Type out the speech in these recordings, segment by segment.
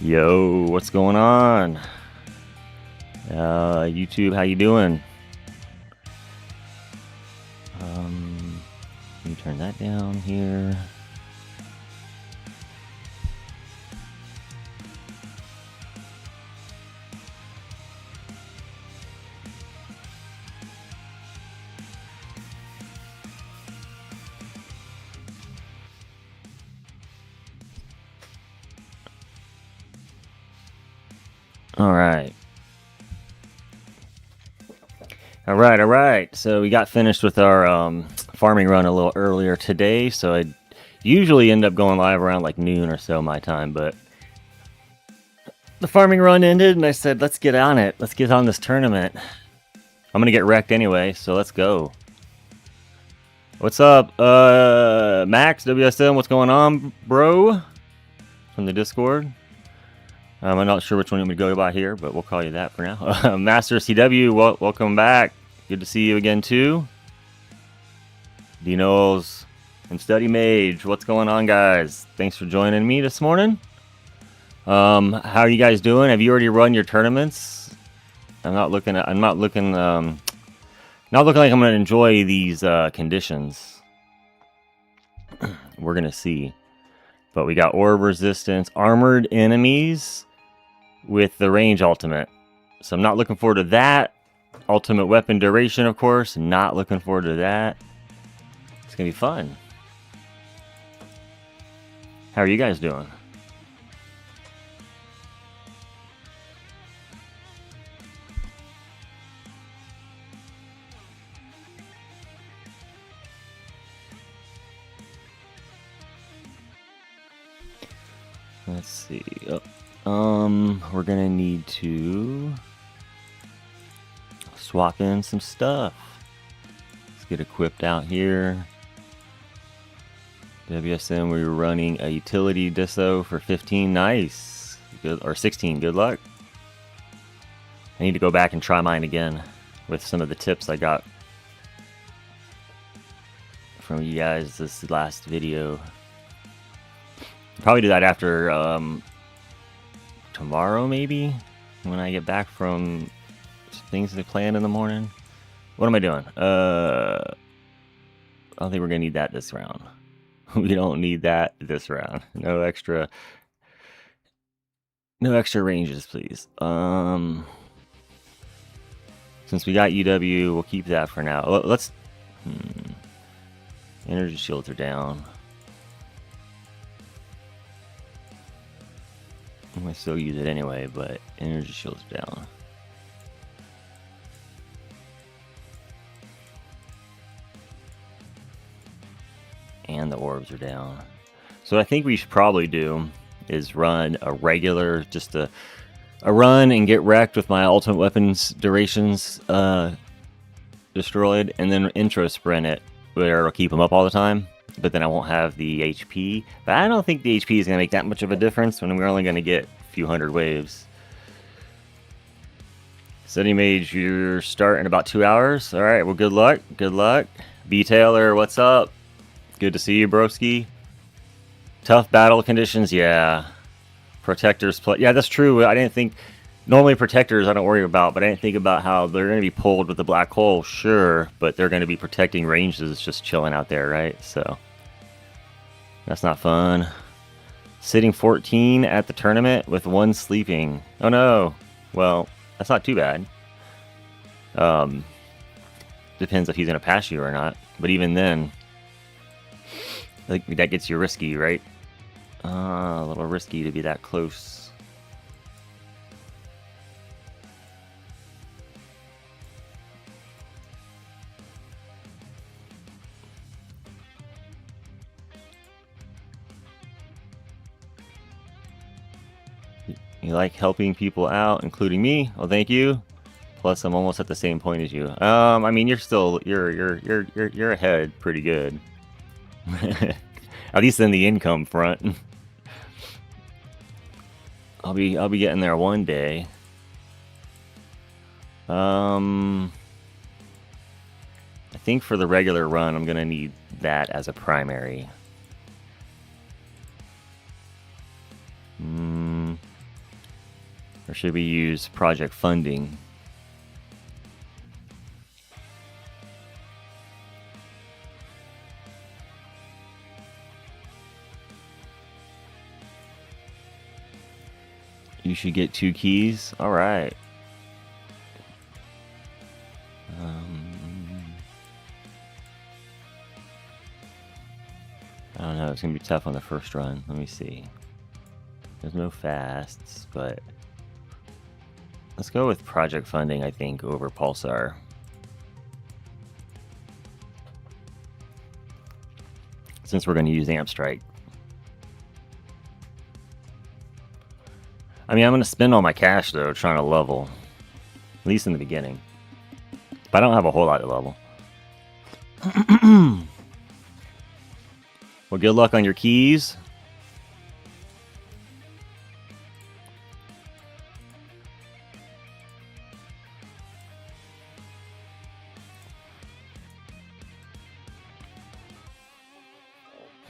Yo, what's going on? YouTube, how you doing? Let me turn that down here. All right. So we got finished with our farming run a little earlier today. So I usually end up going live around like noon or so my time, but the farming run ended, and I said, let's get on it. Let's get on this tournament. I'm gonna get wrecked anyway, so let's go. What's up, Max WSM? What's going on, bro? From the Discord. I'm not sure which one I'm going to go by here, but we'll call you that for now. Master CW, welcome back. Good to see you again, too. Dinos and Study Mage, what's going on, guys? Thanks for joining me this morning. How are you guys doing? Have you already run your tournaments? Not looking like I'm going to enjoy these conditions. We're going to see. But we got orb resistance, armored enemies with the range ultimate. So I'm not looking forward to that. Ultimate weapon duration, of course. Not looking forward to that. It's going to be fun. How are you guys doing? Let's see. We're gonna need to swap in some stuff. Let's get equipped out here. WSM, we were running a utility disso for 15. Nice. Good, or 16. Good luck. I need to go back and try mine again with some of the tips I got from you guys this last video. Probably do that after tomorrow, maybe, when I get back from things to plan in the morning. What am I doing? I don't think we're gonna need that this round. We don't need that this round. No extra ranges, please. Since we got UW, we'll keep that for now. Let's. Energy shields are down. I might still use it anyway, but energy shield's down. And the orbs are down. So what I think we should probably do is run a regular, just a run and get wrecked with my ultimate weapons durations destroyed, and then intro sprint it, where it'll keep them up all the time. But then I won't have the HP. But I don't think the HP is going to make that much of a difference when we're only going to get a few hundred waves. Study Mage, you're starting in about 2 hours. All right, well, good luck. Good luck. B Taylor, what's up? Good to see you, broski. Tough battle conditions, yeah. Protectors, yeah, that's true. I didn't think... Normally protectors I don't worry about, but I didn't think about how they're going to be pulled with the black hole, sure, but they're going to be protecting ranges just chilling out there, right? So that's not fun. Sitting 14 at the tournament with 1 sleeping. Oh no. Well, that's not too bad. Depends if he's going to pass you or not, but even then, I think that gets you risky, right? A little risky to be that close. You like helping people out, including me? Well, thank you. Plus, I'm almost at the same point as you. I mean, you're ahead pretty good. At least in the income front. I'll be getting there one day. I think for the regular run, I'm gonna need that as a primary. Or should we use project funding? You should get 2 keys. All right. I don't know. It's gonna be tough on the first run. Let me see. There's no fasts, but let's go with project funding, I think, over Pulsar. Since we're going to use Amp Strike. I mean, I'm going to spend all my cash, though, trying to level. At least in the beginning. But I don't have a whole lot to level. Well, good luck on your keys.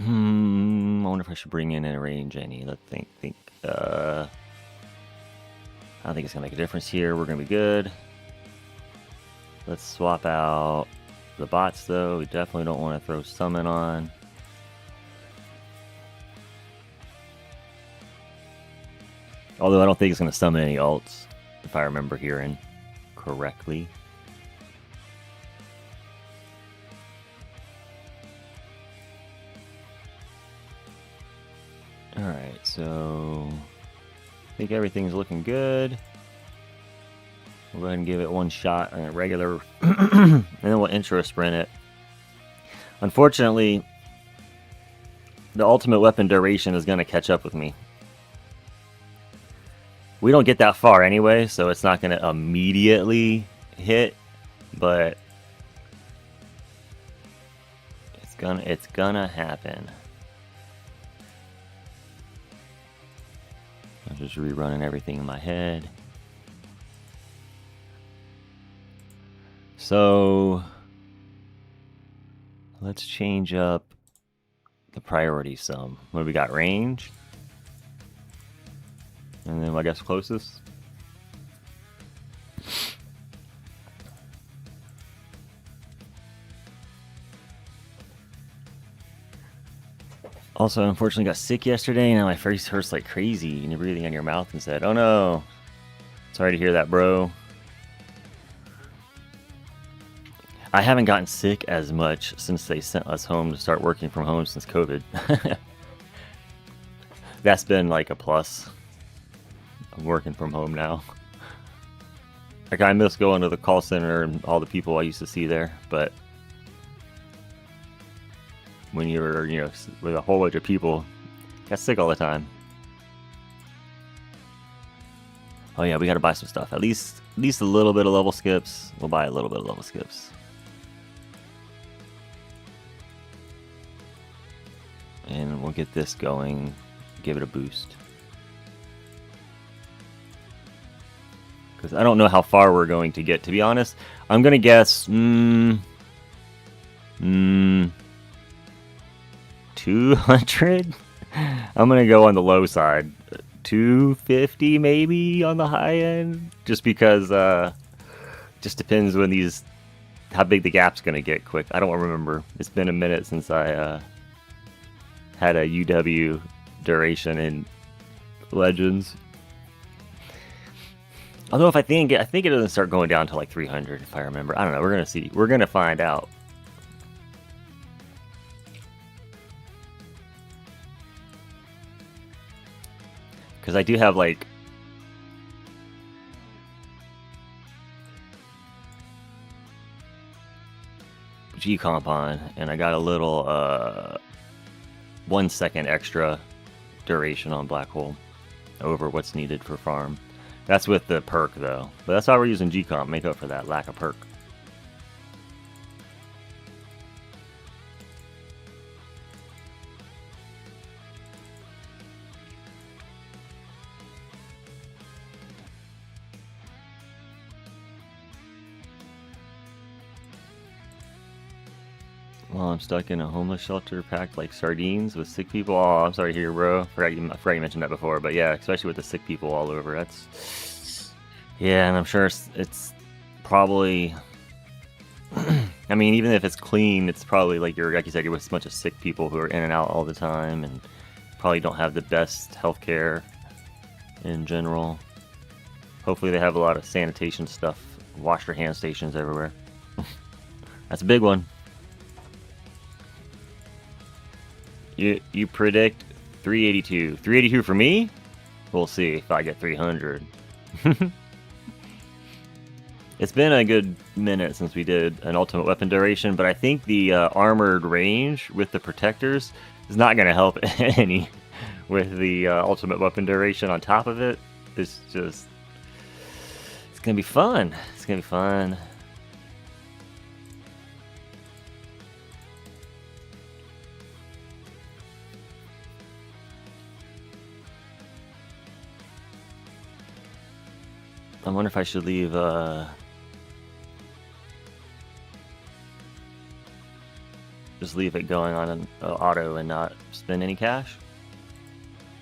I wonder if I should bring in and arrange any. Let's think. I don't think it's gonna make a difference here. We're gonna be good. Let's swap out the bots, though. We definitely don't want to throw summon on. Although I don't think it's gonna summon any alts, if I remember hearing correctly. Alright, so I think everything's looking good. We'll go ahead and give it one shot on a regular, and then we'll intro sprint it. Unfortunately, the ultimate weapon duration is going to catch up with me. We don't get that far anyway, so it's not going to immediately hit, but it's gonna happen. I'm just rerunning everything in my head. So let's change up the priority some. What do we got? Range? And then I guess closest? Also, unfortunately got sick yesterday, and now my face hurts like crazy, and you're breathing in your mouth and said, "Oh no, sorry to hear that, bro." I haven't gotten sick as much since they sent us home to start working from home since COVID. That's been like a plus. I'm working from home now. Like, I miss going to the call center and all the people I used to see there, but when you were, with a whole bunch of people, got sick all the time. Oh yeah, we gotta buy some stuff. At least a little bit of level skips. We'll buy a little bit of level skips. And we'll get this going, give it a boost. Because I don't know how far we're going to get, to be honest. I'm going to guess 200? I'm going to go on the low side. 250 maybe on the high end. Just because, just depends when how big the gap's going to get quick. I don't remember. It's been a minute since I had a UW duration in Legends. Although I think it doesn't start going down to like 300 if I remember. I don't know. We're gonna see. We're gonna find out. Because I do have like G-Comp on, and I got a little 1 second extra duration on Black Hole over what's needed for farm. That's with the perk though, but that's why we're using G-Comp, make up for that lack of perk. Well, I'm stuck in a homeless shelter packed like sardines with sick people. Oh, I'm sorry to hear, bro. I forgot you mentioned that before, but yeah, especially with the sick people all over. That's Yeah, and I'm sure it's probably. I mean, even if it's clean, it's probably like you said, you're with a bunch of sick people who are in and out all the time, and probably don't have the best healthcare in general. Hopefully, they have a lot of sanitation stuff, wash your hand stations everywhere. That's a big one. You predict 382. 382 for me? We'll see if I get 300. It's been a good minute since we did an ultimate weapon duration, but I think the armored range with the protectors is not going to help any with the ultimate weapon duration on top of it. It's going to be fun. It's going to be fun. I wonder if I should leave just leave it going on an auto and not spend any cash.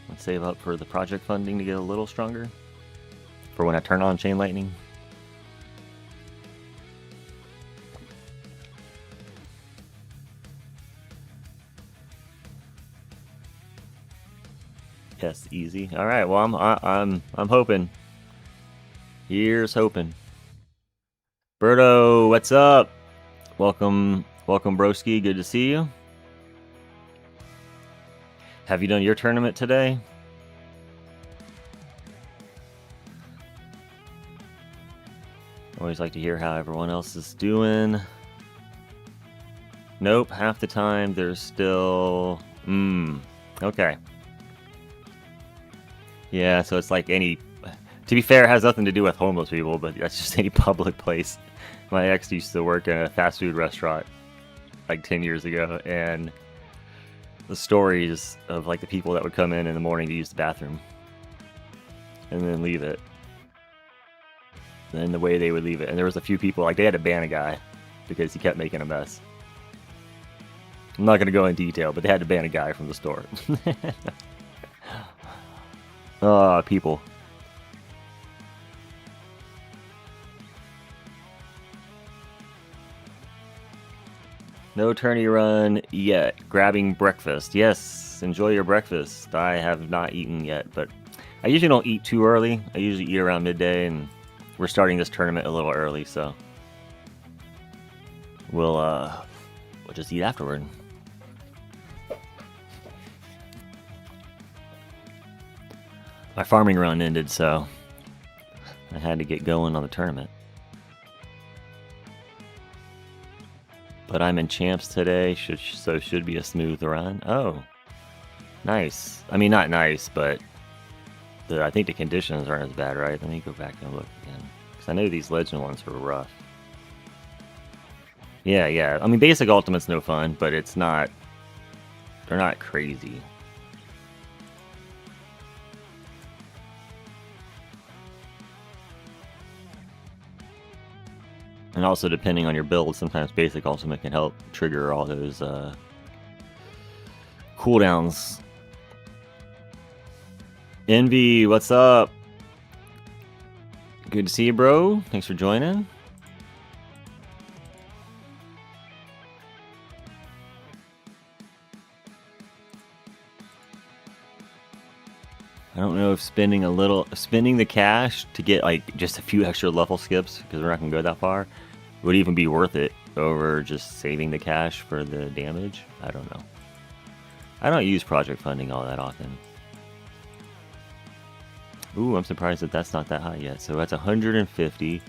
Let's save up for the project funding to get a little stronger for when I turn on Chain Lightning. Yes, easy. All right. Well, I'm hoping. Here's hoping. Berto, what's up? Welcome, broski. Good to see you. Have you done your tournament today? Always like to hear how everyone else is doing. Nope, half the time there's still... okay. Yeah, so it's like any... To be fair, it has nothing to do with homeless people, but that's just any public place. My ex used to work in a fast food restaurant like 10 years ago, and the stories of like the people that would come in the morning to use the bathroom and then leave it. And the way they would leave it. And there was a few people, like they had to ban a guy because he kept making a mess. I'm not going to go in detail, but they had to ban a guy from the store. People. No tourney run yet. Grabbing breakfast. Yes, enjoy your breakfast. I have not eaten yet, but I usually don't eat too early. I usually eat around midday, and we're starting this tournament a little early, so we'll just eat afterward. My farming run ended, so I had to get going on the tournament. But I'm in champs today, so should be a smooth run. Oh, nice. I mean, not nice, but I think the conditions aren't as bad, right? Let me go back and look again, because I know these legend ones were rough. Yeah. I mean, basic ultimate's no fun, but it's not... They're not crazy. And also, depending on your build, sometimes basic ultimate can help trigger all those cooldowns. Envy, what's up? Good to see you, bro. Thanks for joining. I don't know if spending the cash to get like just a few extra level skips, because we're not gonna go that far, would even be worth it over just saving the cash for the damage. I don't know. I don't use project funding all that often. Ooh, I'm surprised that that's not that high yet. So that's 150.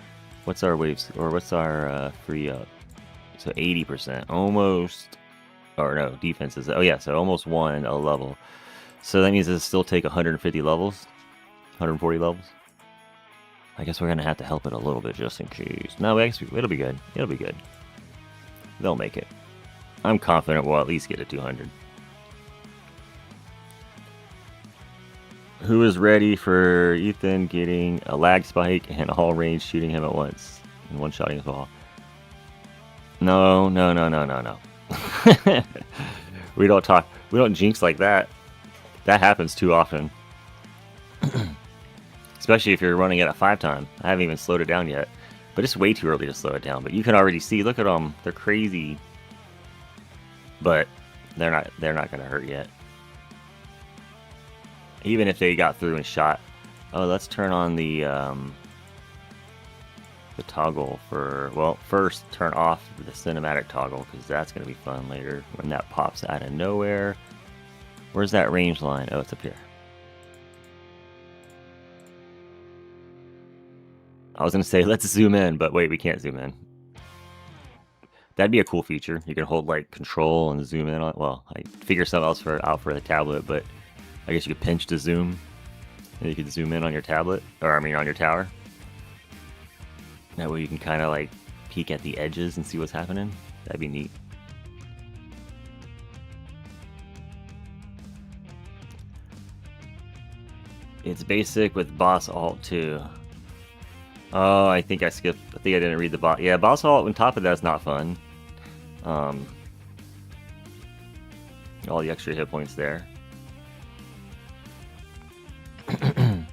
What's our waves, or what's our free up? So 80%, almost, or no, defenses. Oh yeah, so almost won a level. So that means it'll still take 150 levels, 140 levels. I guess we're gonna have to help it a little bit just in case. No, actually, it'll be good. It'll be good. They'll make it. I'm confident we'll at least get to 200. Who is ready for Ethan getting a lag spike and all range shooting him at once and one-shotting his wall? No. We don't jinx like that. That happens too often. especially if you're running at a 5-time. I haven't even slowed it down yet, but it's way too early to slow it down. But you can already see, look at them, they're crazy, but they're not gonna hurt yet. Even if they got through and shot. Oh, let's turn on the toggle for, well, first turn off the cinematic toggle, because that's going to be fun later when that pops out of nowhere. Where's that range line? Oh, it's up here. I was going to say, let's zoom in, but wait, we can't zoom in. That'd be a cool feature. You can hold like control and zoom in on it. Well, I figure something else out for the tablet, but I guess you could pinch to zoom, and you could zoom in on your tablet, or I mean on your tower. That way you can kind of like peek at the edges and see what's happening. That'd be neat. It's basic with boss alt too. Oh, I think I skipped. I think I didn't read the boss. Yeah, boss alt on top of that's not fun. All the extra hit points there. I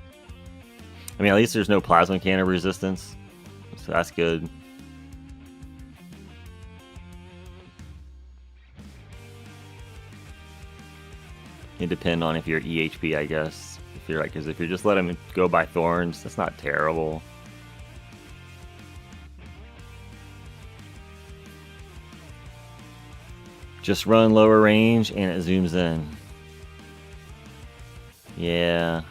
mean, at least there's no plasma cannon resistance, so that's good. It depends on if you're EHP, I guess. If you're like, because if you're just letting him go by thorns, that's not terrible. Just run lower range and it zooms in. Yeah,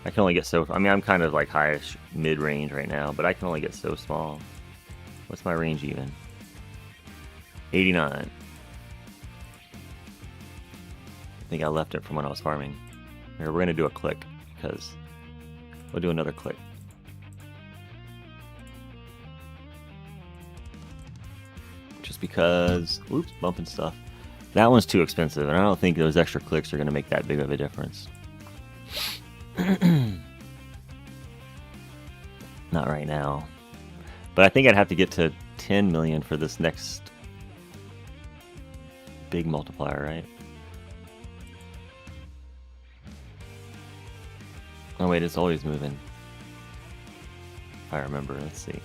I can only get so. I mean, I'm kind of like highish mid range right now, but I can only get so small. What's my range even? 89. I think I left it from when I was farming. Here, we're gonna do a click because we'll do another click. Just because, oops, bumping stuff. That one's too expensive, and I don't think those extra clicks are gonna make that big of a difference. Not right now. But I think I'd have to get to 10 million for this next big multiplier, right? Oh wait, it's always moving. If I remember, let's see.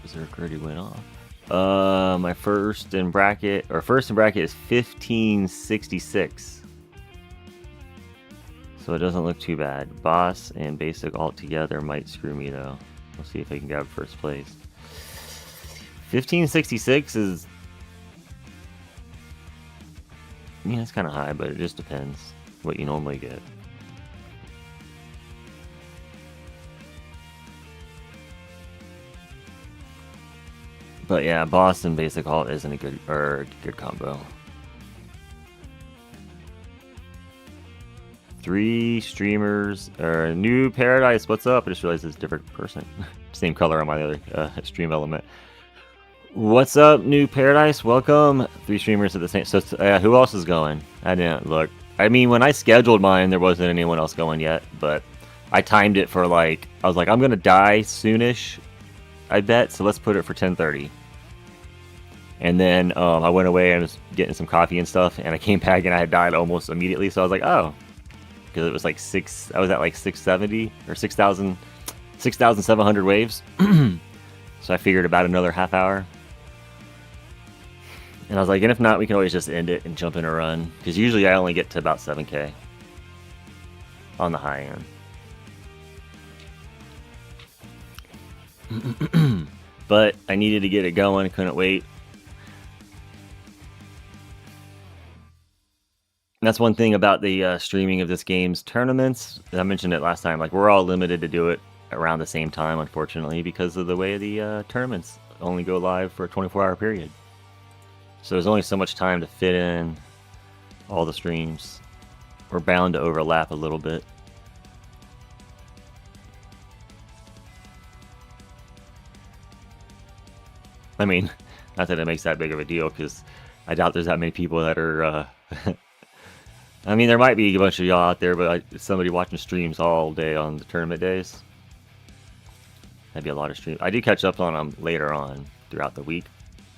Berserk already went off. My first in bracket is 1566. So it doesn't look too bad. Boss and basic alt together might screw me though. We'll see if I can grab first place. 1566 is, yeah, it's kind of high, but it just depends what you normally get. But yeah, boss and basic alt isn't a good combo. 3 streamers, new Paradise, what's up? I just realized it's a different person. Same color on my other stream element. What's up, new Paradise? Welcome. 3 streamers at the same. So who else is going? I didn't look. I mean, when I scheduled mine, there wasn't anyone else going yet, but I timed it for like, I was like, I'm gonna die soonish, I bet. So let's put it for 10:30. And then I went away and was getting some coffee and stuff, and I came back and I had died almost immediately. So I was like, oh, because it was like I was at like 670 or 6,700 waves. So I figured about another half hour. And I was like, and if not, we can always just end it and jump in a run. Because usually I only get to about 7K on the high end. But I needed to get it going, couldn't wait. And that's one thing about the streaming of this game's tournaments. I mentioned it last time. Like, we're all limited to do it around the same time, unfortunately, because of the way the tournaments only go live for a 24-hour period. So there's only so much time to fit in all the streams. We're bound to overlap a little bit. I mean, not that it makes that big of a deal, because I doubt there's that many people that are... I mean, there might be a bunch of y'all out there, but somebody watching streams all day on the tournament days. That'd be a lot of stream. I do catch up on them later on throughout the week.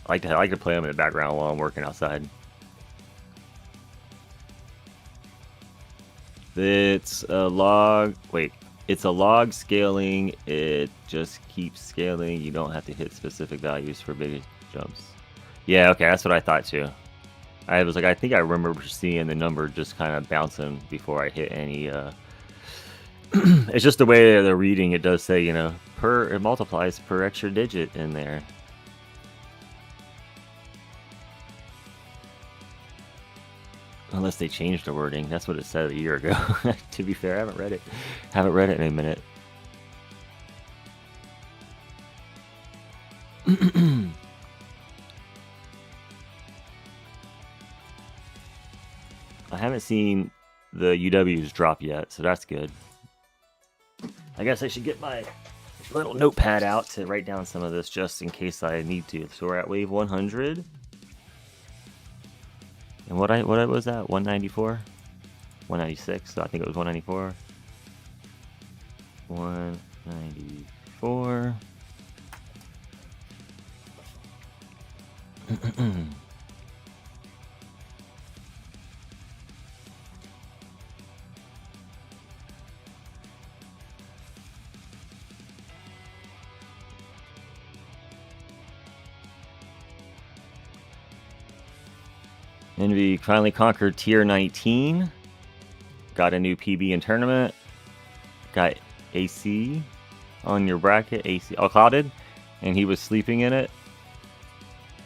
I like to play them in the background while I'm working outside. It's a log. Wait, it's a log scaling. It just keeps scaling. You don't have to hit specific values for big jumps. Yeah, okay, that's what I thought too. I was like, I think I remember seeing the number just kind of bouncing before I hit any. It's just the way they're reading. It does say, you know, it multiplies per extra digit in there. Unless they changed the wording. That's what it said a year ago. To be fair, I haven't read it. Haven't read it in a minute. I haven't seen the UWs drop yet, so that's good. I guess I should get my little notepad out to write down some of this just in case I need to. So we're at wave 100. And what was that? 194? 196, so I think it was 194. 194. And we finally conquered tier 19. Got a new PB in tournament. Got AC on your bracket. AC all clouded. And he was sleeping in it.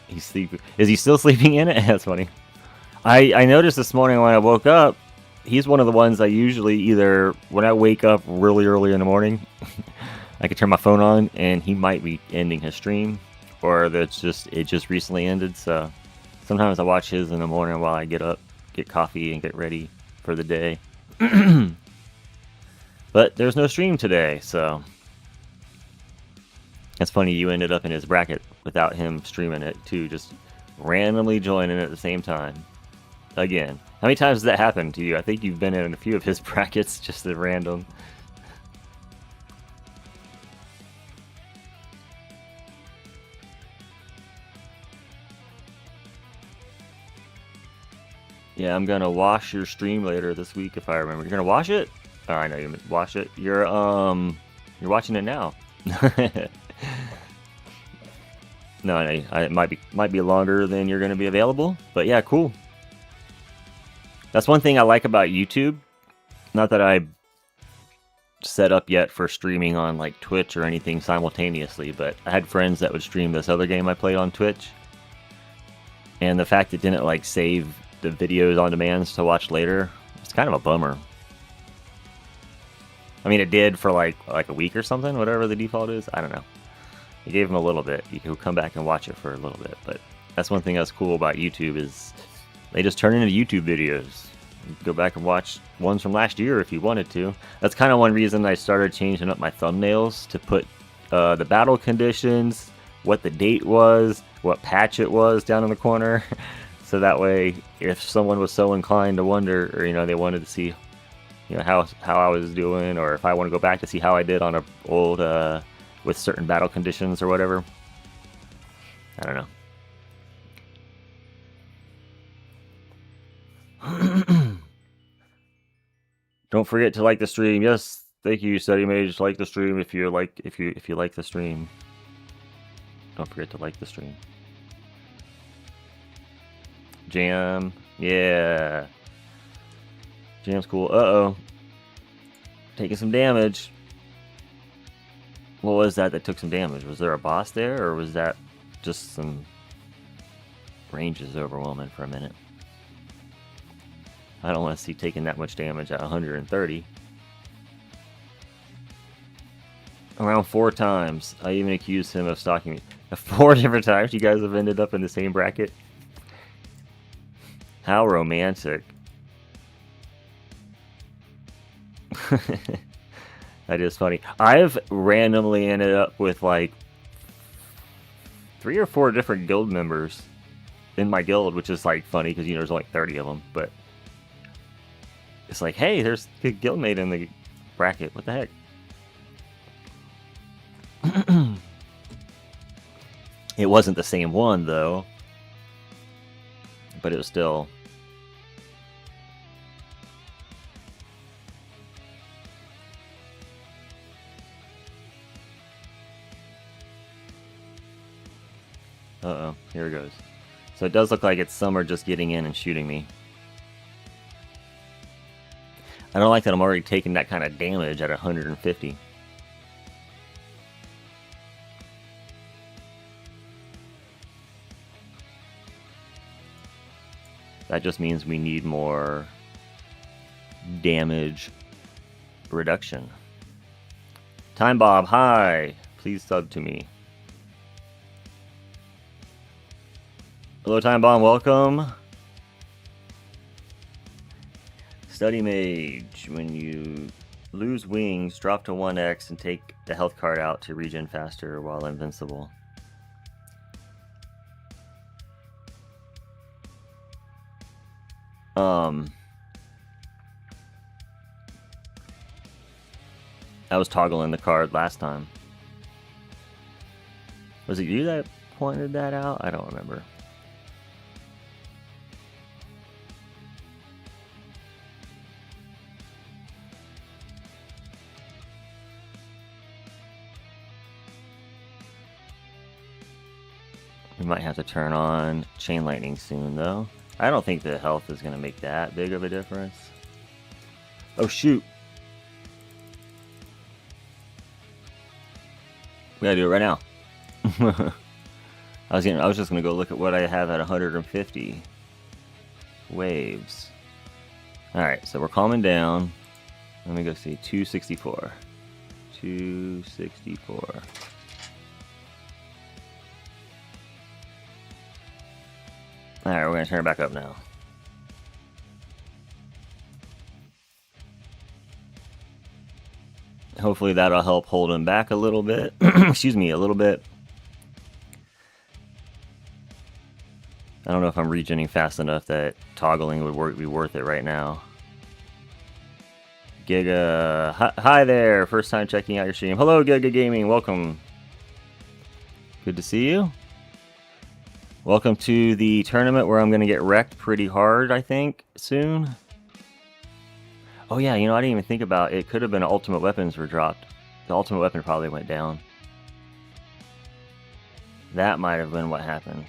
He's sleeping. Is he still sleeping in it? That's funny. I noticed this morning when I woke up, he's one of the ones I usually either, when I wake up really early in the morning, I could turn my phone on and he might be ending his stream. Or it just recently ended, so sometimes I watch his in the morning while I get up, get coffee, and get ready for the day. But there's no stream today, so it's funny you ended up in his bracket without him streaming it too, just randomly joining at the same time. Again, how many times has that happened to you? I think you've been in a few of his brackets, just at random. Yeah, I'm gonna wash your stream later this week if I remember. You're gonna wash it? Oh, I know you wash it. You're watching it now. No, it might be longer than you're gonna be available, but yeah, cool. That's one thing I like about YouTube. Not that I set up yet for streaming on like Twitch or anything simultaneously, but I had friends that would stream this other game I played on Twitch, and the fact it didn't like save the videos on demand to watch later, it's kind of a bummer. I mean, it did for like a week or something, whatever the default is. I don't know. It gave them a little bit. You could come back and watch it for a little bit, but that's one thing that's cool about YouTube is they just turn into YouTube videos. You can go back and watch ones from last year if you wanted to. That's kind of one reason I started changing up my thumbnails to put the battle conditions, what the date was, what patch it was down in the corner. So that way, if someone was so inclined to wonder, or they wanted to see, how I was doing, or if I want to go back to see how I did on a old with certain battle conditions or whatever, I don't know. Don't forget to like the stream. Yes, thank you, Study Mage. Like the stream if you like the stream. Don't forget to like the stream. Jam, yeah. Jam's cool. Uh-oh. Taking some damage. What was that took some damage? Was there a boss there, or was that just some ranges overwhelming for a minute? I don't want to see taking that much damage at 130. Around 4 times. I even accused him of stalking me. 4 different times you guys have ended up in the same bracket? How romantic. That is funny. I've randomly ended up with like 3 or 4 different guild members in my guild, which is like funny because there's only 30 of them, but it's like, hey, there's a guildmate in the bracket. What the heck? It wasn't the same one, though. But it was still... Uh-oh, here it goes. So it does look like it's some are just getting in and shooting me. I don't like that I'm already taking that kind of damage at 150. That just means we need more damage reduction. Time Bob, hi! Please sub to me. Hello, Time Bomb, welcome. Study Mage. When you lose wings, drop to 1x and take the health card out to regen faster while invincible. I was toggling the card last time. Was it you that pointed that out? I don't remember. We might have to turn on Chain Lightning soon, though. I don't think the health is going to make that big of a difference. Oh, shoot. We gotta do it right now. I was just gonna go look at what I have at 150 waves. Alright, so we're calming down. Let me go see. 264. 264. Alright, we're gonna turn it back up now. Hopefully that'll help hold him back a little bit. Excuse me, a little bit. I don't know if I'm regening fast enough that toggling would be worth it right now. Giga, hi there! First time checking out your stream. Hello, Giga Gaming. Welcome. Good to see you. Welcome to the tournament where I'm going to get wrecked pretty hard, I think, soon. Oh yeah, you know, I didn't even think about it. Could have been ultimate weapons were dropped. The ultimate weapon probably went down. That might have been what happened.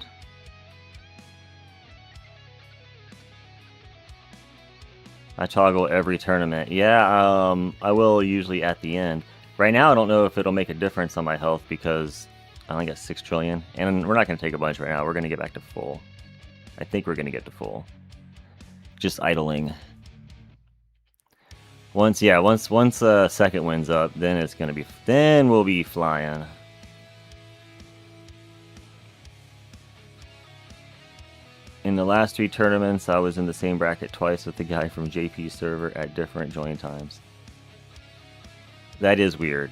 I toggle every tournament. Yeah, I will usually at the end. Right now, I don't know if it'll make a difference on my health because I only got 6 trillion. And we're not going to take a bunch right now. We're going to get back to full. I think we're going to get to full. Just idling. Once second wind's up, then it's gonna be. Then we'll be flying. In the last 3 tournaments, I was in the same bracket twice with the guy from JP's server at different join times. That is weird.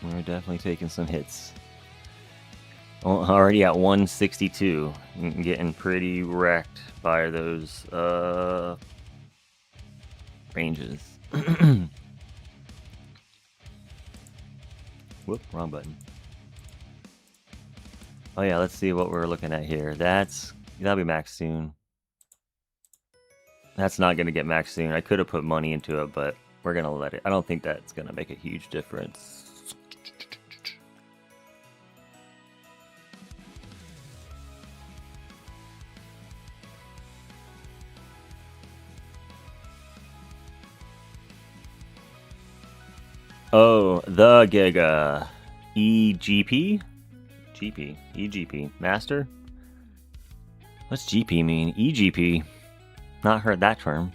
We're definitely taking some hits. Already at 162, getting pretty wrecked by those ranges. Whoop, wrong button. Oh yeah, let's see what we're looking at here. That'll be max soon. That's not gonna get max soon. I could have put money into it, but we're gonna let it. I don't think that's gonna make a huge difference. Oh, the Giga. EGP? GP. EGP. Master? What's GP mean? EGP. Not heard that term.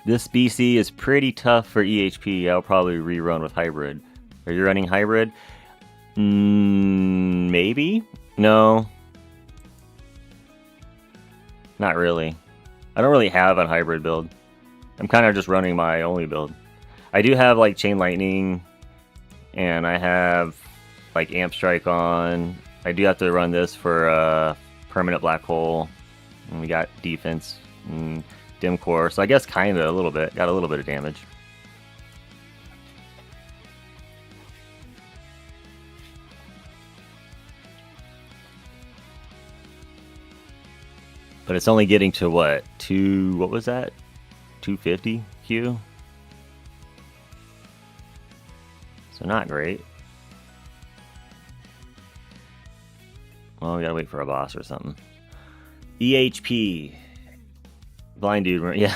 This BC is pretty tough for EHP. I'll probably rerun with hybrid. Are you running hybrid? Maybe? No. Not really. I don't really have a hybrid build. I'm kind of just running my only build. I do have like Chain Lightning, and I have like Amp Strike on. I do have to run this for Permanent Black Hole, and we got defense. And dim core, so I guess kind of a little bit. Got a little bit of damage. But it's only getting to what? What was that? 250 Q? So not great. Well, we gotta wait for a boss or something. EHP. Blind dude. Yeah.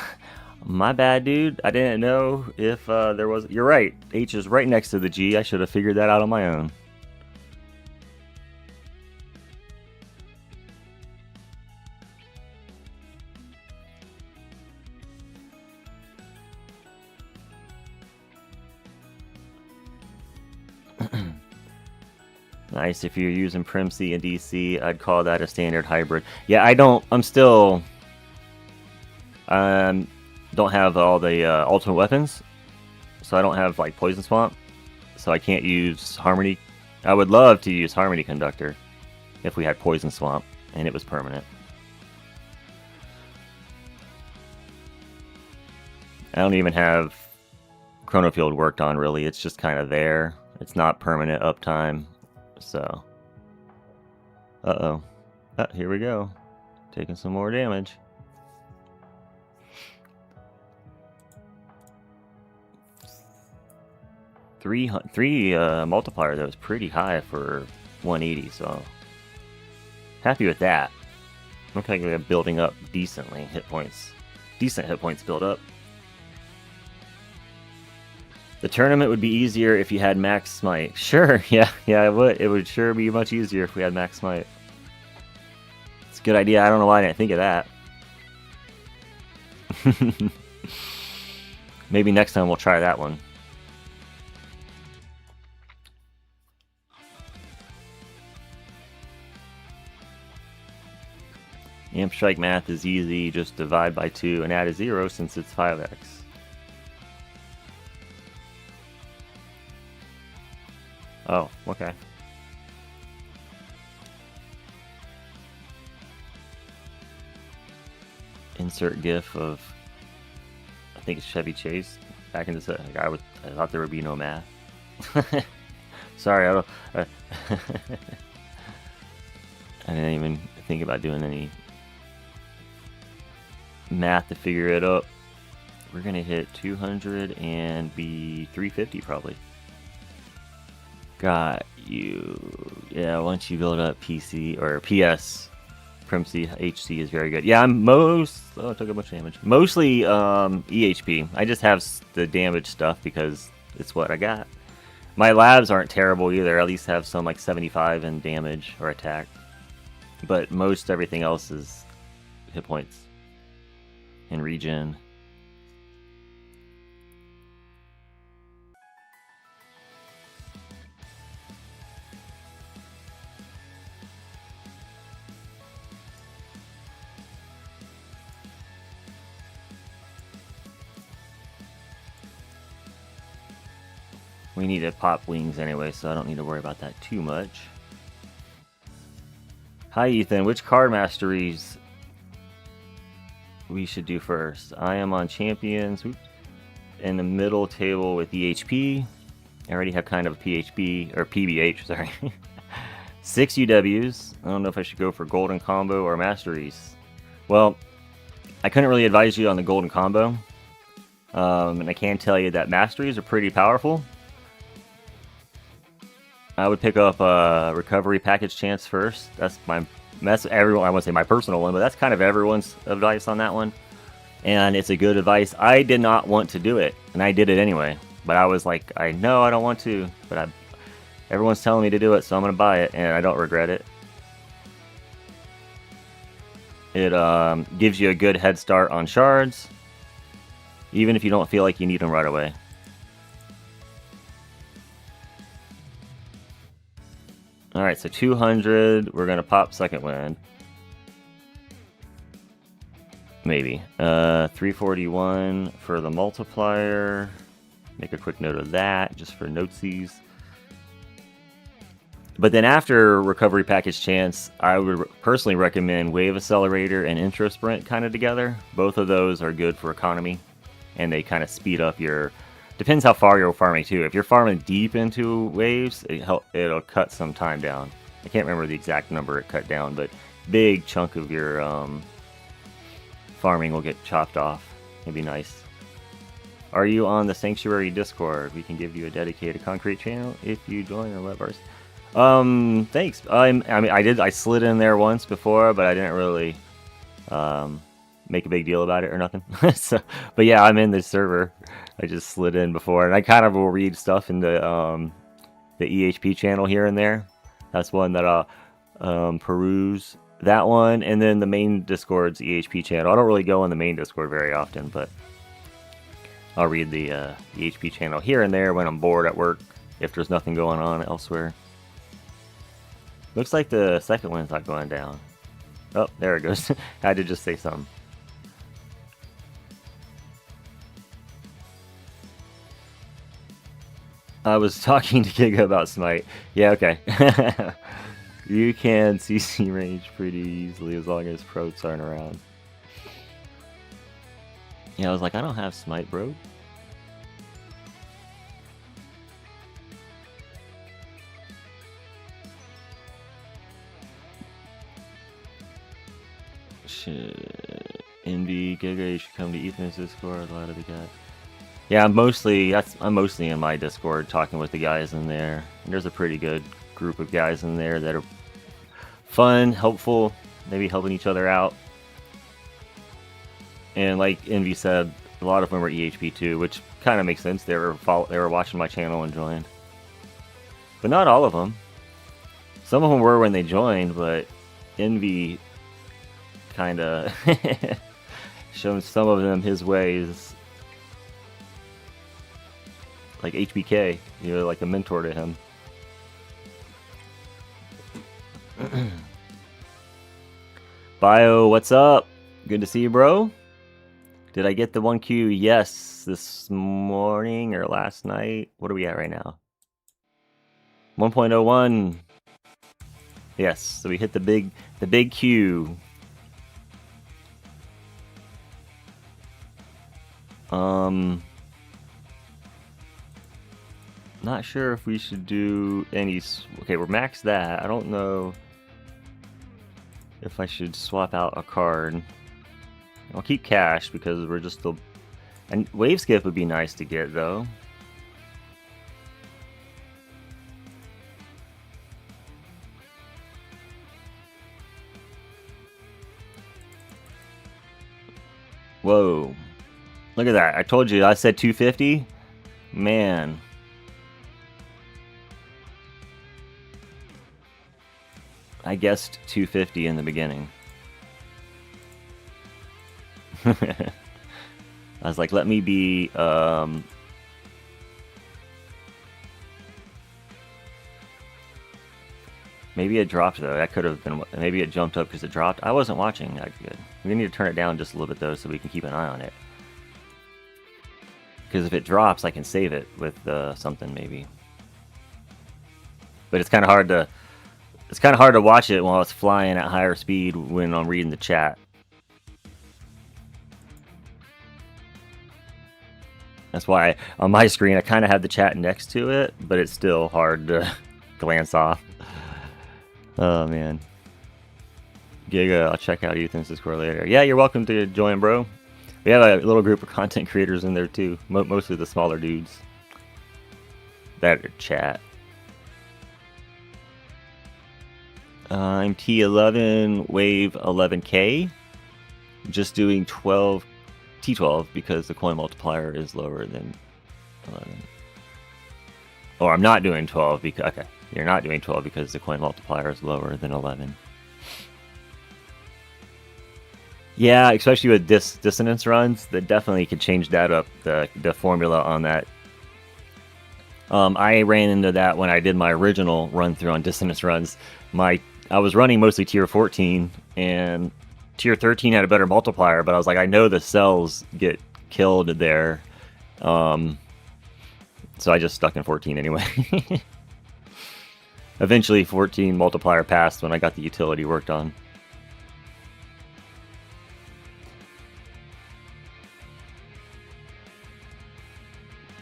My bad, dude. I didn't know if there was... You're right. H is right next to the G. I should have figured that out on my own. Nice. If you're using Prim C and DC, I'd call that a standard hybrid. Yeah, I don't... I'm still... don't have all the ultimate weapons, so I don't have like Poison Swamp, so I can't use Harmony. I would love to use Harmony Conductor if we had Poison Swamp and it was permanent. I don't even have Chrono Field worked on really. It's just kind of there. It's not permanent uptime, so. Here we go, taking some more damage. Three multiplier that was pretty high for 180, so happy with that. Looks like we're building up decently. Decent hit points build up. The tournament would be easier if you had max smite. Sure, yeah, it would. It would sure be much easier if we had max smite. It's a good idea. I don't know why I didn't think of that. Maybe next time we'll try that one. Amp Strike math is easy, just divide by 2 and add a 0 since it's 5x. Oh, okay. Insert GIF of, I think it's Chevy Chase back into the guy with. I thought there would be no math. Sorry, I didn't even think about doing any math to figure it up. We're gonna hit 200 and be 350 probably. Got you. Yeah, once you build up PC or PS, Prim C HC is very good. Yeah, I'm I took a bunch of damage. Mostly EHP. I just have the damage stuff because it's what I got. My labs aren't terrible either. I at least have some like 75 in damage or attack. But most everything else is hit points and regen. We need to pop wings anyway, so I don't need to worry about that too much. Hi Ethan, which card masteries we should do first? I am on champions in the middle table with EHP. I already have kind of a PHP or PBH, sorry. 6 UWs. I don't know if I should go for golden combo or masteries. Well, I couldn't really advise you on the golden combo. And I can tell you that masteries are pretty powerful. I would pick up a recovery package chance first. That's everyone. I won't say my personal one, but that's kind of everyone's advice on that one. And it's a good advice. I did not want to do it, and I did it anyway. But I was like, I know I don't want to, but everyone's telling me to do it, so I'm gonna buy it, and I don't regret it. It gives you a good head start on shards, even if you don't feel like you need them right away. Alright, so 200, we're going to pop second wind. Maybe. 341 for the multiplier. Make a quick note of that, just for notesies. But then after Recovery Package Chance, I would personally recommend Wave Accelerator and Intro Sprint kind of together. Both of those are good for economy, and they kind of speed up your... Depends how far you're farming too. If you're farming deep into waves, it'll cut some time down. I can't remember the exact number it cut down, but big chunk of your farming will get chopped off. It'd be nice. Are you on the Sanctuary Discord? We can give you a dedicated concrete channel if you join or let ours. Thanks. I mean, I slid in there once before, but I didn't really make a big deal about it or nothing. So, but yeah, I'm in the server. I just slid in before, and I kind of will read stuff in the EHP channel here and there. That's one that I'll peruse. That one, and then the main Discord's EHP channel. I don't really go on the main Discord very often, but I'll read the EHP channel here and there when I'm bored at work, if there's nothing going on elsewhere. Looks like the second one's not going down. Oh, there it goes. I had to just say something. I was talking to Giga about Smite. Yeah, okay. You can CC range pretty easily as long as procs aren't around. Yeah, I was like, I don't have Smite, bro. Shit. Envy, Giga, you should come to Ethan's Discord. A lot of the guys. Yeah, I'm mostly in my Discord talking with the guys in there. And there's a pretty good group of guys in there that are fun, helpful, maybe helping each other out. And like Envy said, a lot of them are EHP too, which kind of makes sense. They were watching my channel and joined. But not all of them. Some of them were when they joined, but Envy kind of shown some of them his ways. Like HBK, like a mentor to him. Bio, what's up? Good to see you, bro. Did I get the 1Q? Yes, this morning or last night. What are we at right now? 1.01. Yes, so we hit the big Q. Not sure if we should do any... Okay, we're maxed that. I don't know if I should swap out a card. I'll keep cash because we're just still... And wave skip would be nice to get, though. Whoa. Look at that. I told you. I said 250. Man. I guessed 250 in the beginning. I was like, let me be... Maybe it dropped, though. That could have been... Maybe it jumped up because it dropped. I wasn't watching that good. We need to turn it down just a little bit, though, so we can keep an eye on it. Because if it drops, I can save it with something, maybe. But it's kind of hard to... It's kind of hard to watch it while it's flying at higher speed when I'm reading the chat. That's why on my screen I kind of have the chat next to it, but it's still hard to glance off. Oh man. Giga, I'll check out Ethan's Discord later. Yeah, you're welcome to join, bro. We have a little group of content creators in there too. Mostly the smaller dudes that chat. I'm T11 Wave 11K. Just doing T12 because the coin multiplier is lower than 11. Or I'm not doing 12 because... Okay, you're not doing 12 because the coin multiplier is lower than 11. Yeah, especially with dissonance runs, that definitely could change that up, the formula on that. I ran into that when I did my original run through on dissonance runs. I was running mostly tier 14, and tier 13 had a better multiplier, but I was like, I know the cells get killed there. So I just stuck in 14 anyway. Eventually 14 multiplier passed when I got the utility worked on.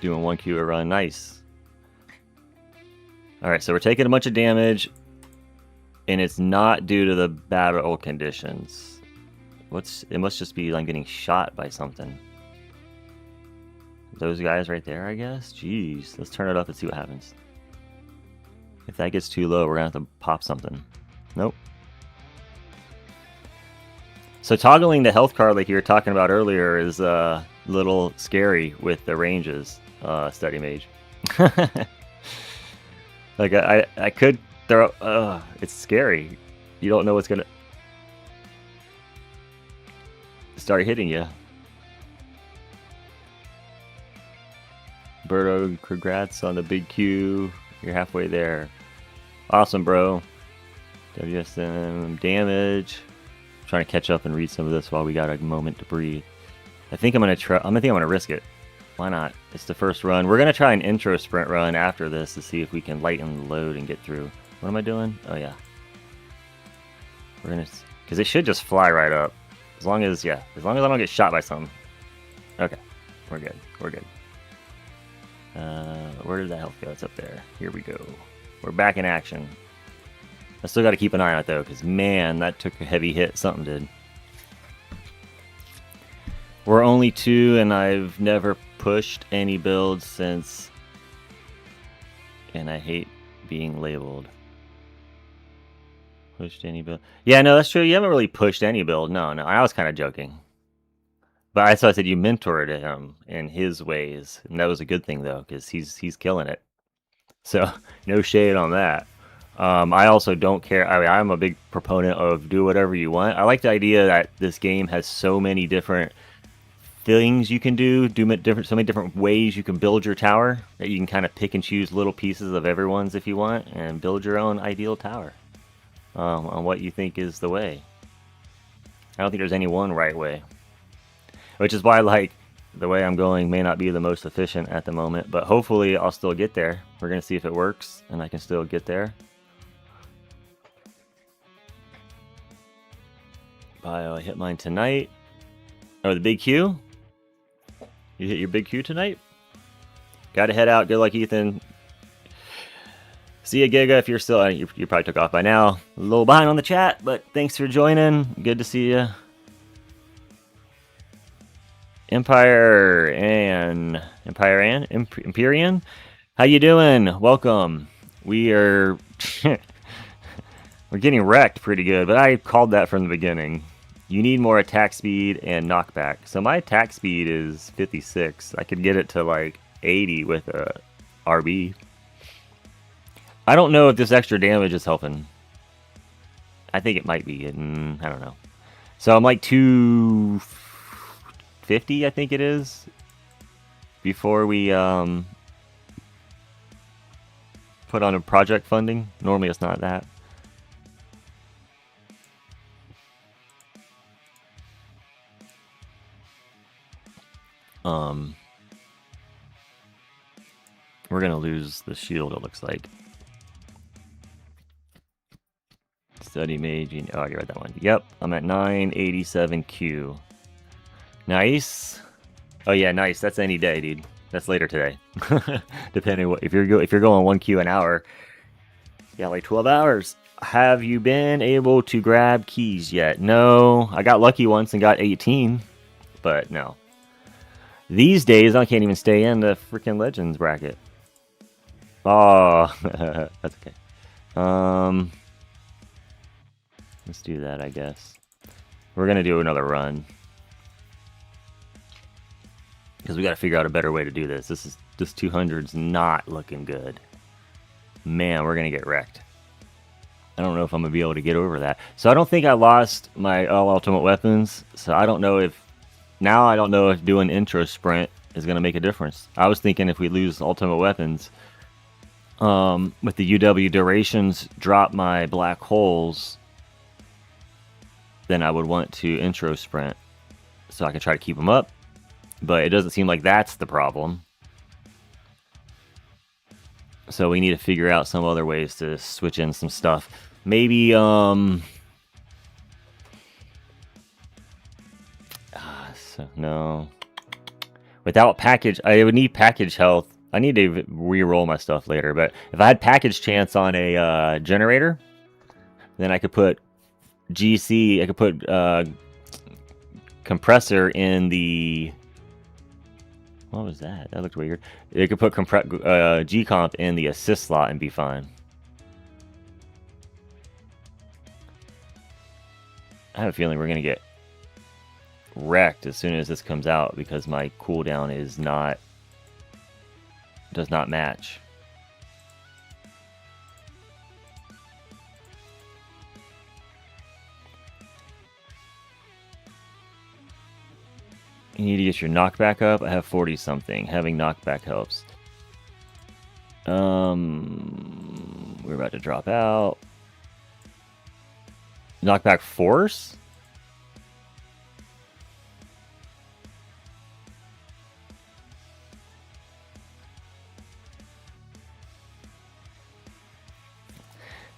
Doing 1Q a run, nice. Alright, so we're taking a bunch of damage, and it's not due to the battle conditions. It must just be like getting shot by something. Those guys right there, I guess? Jeez, let's turn it up and see what happens. If that gets too low, we're gonna have to pop something. Nope. So toggling the health card like you were talking about earlier is a little scary with the ranges, Study Mage. Like I could throw. It's scary. You don't know what's gonna start hitting you. Berto, congrats on the big Q. You're halfway there. Awesome, bro. WSM damage. Trying to catch up and read some of this while we got a moment to breathe. I think I'm gonna risk it. Why not? It's the first run. We're gonna try an intro sprint run after this to see if we can lighten the load and get through. What am I doing? Oh yeah. We're gonna, because it should just fly right up. As long as I don't get shot by something. Okay, we're good. We're good. Where did that health go? It's up there. Here we go. We're back in action. I still got to keep an eye on it though, because man, that took a heavy hit. Something did. We're only 2, and I've never pushed any builds since. And I hate being labeled. Pushed any build? Yeah, no, that's true. You haven't really pushed any build. No, I was kind of joking. But I said you mentored him in his ways, and that was a good thing though, because he's killing it. So no shade on that. I also don't care. I mean, I'm a big proponent of do whatever you want. I like the idea that this game has so many different things you can do so many different ways you can build your tower that you can kind of pick and choose little pieces of everyone's if you want and build your own ideal tower on what you think is the way. I don't think there's any one right way. Which is why, like, the way I'm going may not be the most efficient at the moment, but hopefully I'll still get there. We're going to see if it works, and I can still get there. I hit mine tonight. Oh, the big Q? You hit your big Q tonight? Gotta head out. Good luck, Ethan. See ya, Giga, if you're still... You probably took off by now. A little behind on the chat, but thanks for joining. Good to see ya. Empyrean, how you doing? Welcome. We're getting wrecked pretty good, but I called that from the beginning. You need more attack speed and knockback. So my attack speed is 56. I could get it to like 80 with a RB. I don't know if this extra damage is helping. I think it might be. I don't know. So I'm like 250, I think it is, before we put on a project funding. Normally it's not that. We're gonna lose the shield, it looks like. Study Mage. Oh, I read that one. Yep, I'm at 987 Q. Nice. Oh yeah, nice. That's any day, dude. That's later today. Depending what if you're going 1 Q an hour. Yeah, like 12 hours. Have you been able to grab keys yet? No, I got lucky once and got 18, but no. These days I can't even stay in the freaking Legends bracket. Oh, that's okay. Let's do that, I guess. We're gonna do another run because we got to figure out a better way to do this. This 200's not looking good. Man, we're gonna get wrecked. I don't know if I'm gonna be able to get over that. So I don't think I lost my all ultimate weapons. So I don't know if doing intro sprint is gonna make a difference. I was thinking if we lose ultimate weapons, with the UW durations drop my black holes, then I would want to intro sprint so I can try to keep them up. But it doesn't seem like that's the problem. So we need to figure out some other ways to switch in some stuff. Maybe, no. Without package, I would need package health. I need to re-roll my stuff later, but if I had package chance on a generator, then I could put GC, I could put compressor in the... What was that? That looked weird. They could put G-comp in the assist slot and be fine. I have a feeling we're going to get wrecked as soon as this comes out because my cooldown does not match. You need to get your knockback up. I have 40 something. Having knockback helps. We're about to drop out. Knockback force?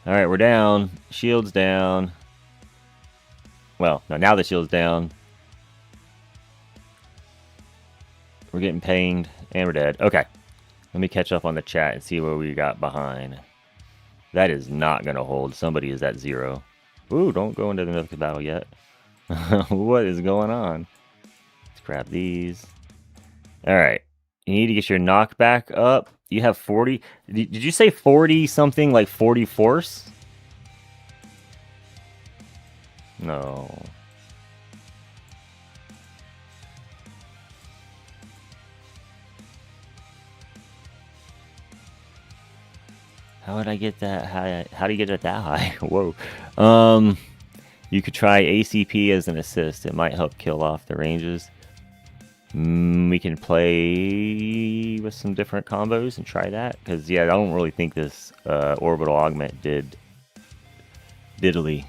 Alright, we're down. Shield's down. Well, no, now the shield's down. We're getting pinged, and we're dead. Okay. Let me catch up on the chat and see what we got behind. That is not going to hold. Somebody is at 0. Ooh, don't go into the mythic battle yet. What is going on? Let's grab these. Alright. You need to get your knockback up. You have 40. Did you say 40 something, like 40 force? No. How would I get that high? How do you get it that high? Whoa. You could try ACP as an assist. It might help kill off the ranges. We can play with some different combos and try that. Because, yeah, I don't really think this orbital augment did diddly.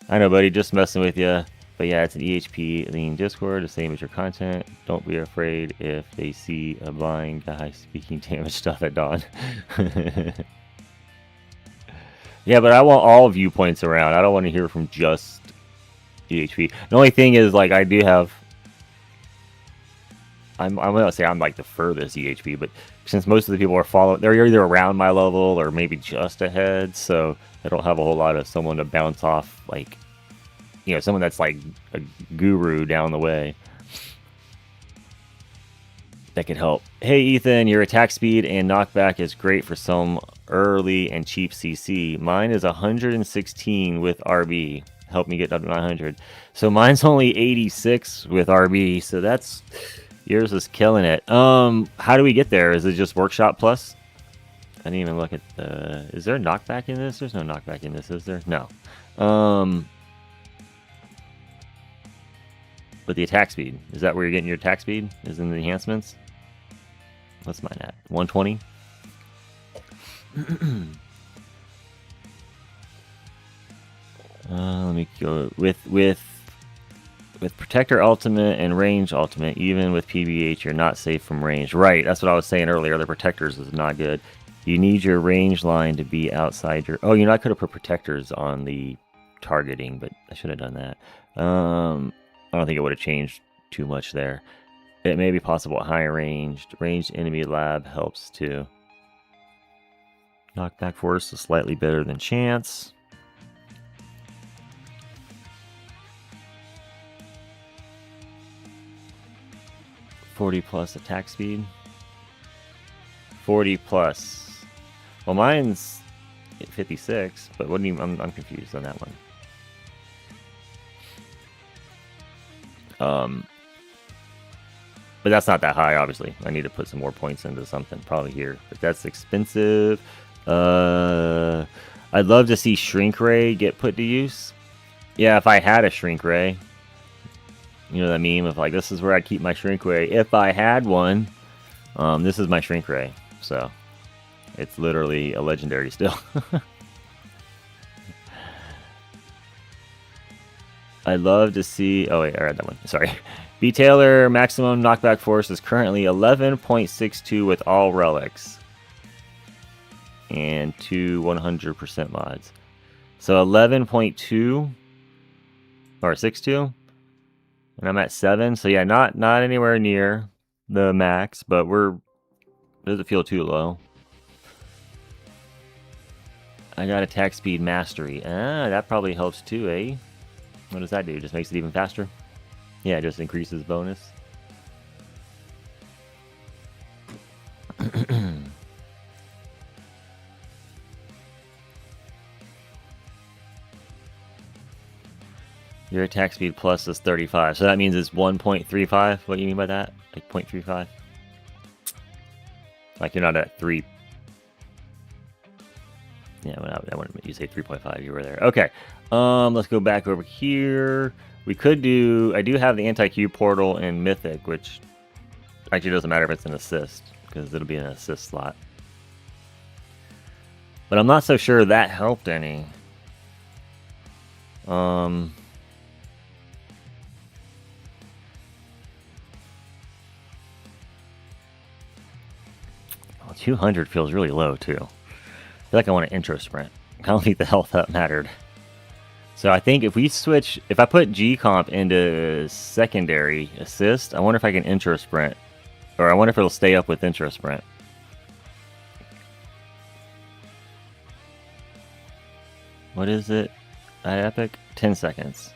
I know, buddy. Just messing with you. But, yeah, it's an EHP lean Discord. The same as your content. Don't be afraid if they see a blind guy speaking damage stuff at dawn. Yeah, but I want all viewpoints around. I don't want to hear from just EHP. The only thing is, like, I do have... I'm going to say I'm, like, the furthest EHP, but since most of the people are following... They're either around my level or maybe just ahead, so I don't have a whole lot of someone to bounce off, like... You know, someone that's, like, a guru down the way. That could help. Hey Ethan, your attack speed and knockback is great for some early and cheap CC. Mine is 116 with RB. Help me get up to 900. So mine's only 86 with RB. So that's yours is killing it. How do we get there? Is it just Workshop Plus? I didn't even look at the. Is there a knockback in this? There's no knockback in this, is there? No. But the attack speed, is that where you're getting your attack speed? Is in the enhancements? What's mine at? 120? Let me go with Protector Ultimate and Range Ultimate. Even with PBH, you're not safe from range. Right, that's what I was saying earlier. The Protectors is not good. You need your range line to be outside your... Oh, you know, I could have put Protectors on the targeting, but I should have done that. I don't think it would have changed too much there. It may be possible at high ranged. Ranged enemy lab helps too. Knockback force is slightly better than chance. +40 attack speed. 40+. Well, mine's 56, but what do you, I'm confused on that one. But that's not that high, obviously. I need to put some more points into something, probably here. But that's expensive. I'd love to see Shrink Ray get put to use. Yeah, if I had a Shrink Ray. You know that meme of like, this is where I keep my Shrink Ray. If I had one, this is my Shrink Ray. So, it's literally a legendary still. I'd love to see... Oh, wait, I read that one. Sorry. B-Tailor maximum knockback force is currently 11.62 with all relics. and 2 100% mods. So 11.2 or 6.2, and I'm at 7. So yeah, not anywhere near the max, but doesn't feel too low. I got attack speed mastery. That probably helps too, eh? What does that do? Just makes it even faster? Yeah, it just increases bonus. Your attack speed plus is 35. So that means it's 1.35. What do you mean by that? Like 0.35? Like you're not at 3. Yeah, I wouldn't you say 3.5. You were there. Okay. Let's go back over here. We could do... I do have the anti-Q portal in Mythic, which actually doesn't matter if it's an assist, because it'll be an assist slot. But I'm not so sure that helped any. 200 feels really low, too. I feel like I want an intro sprint. I don't think the health up mattered. So I think if we switch... If I put G-Comp into secondary assist, I wonder if I can intro sprint. Or I wonder if it'll stay up with intro sprint. What is it at Epic? 10 seconds.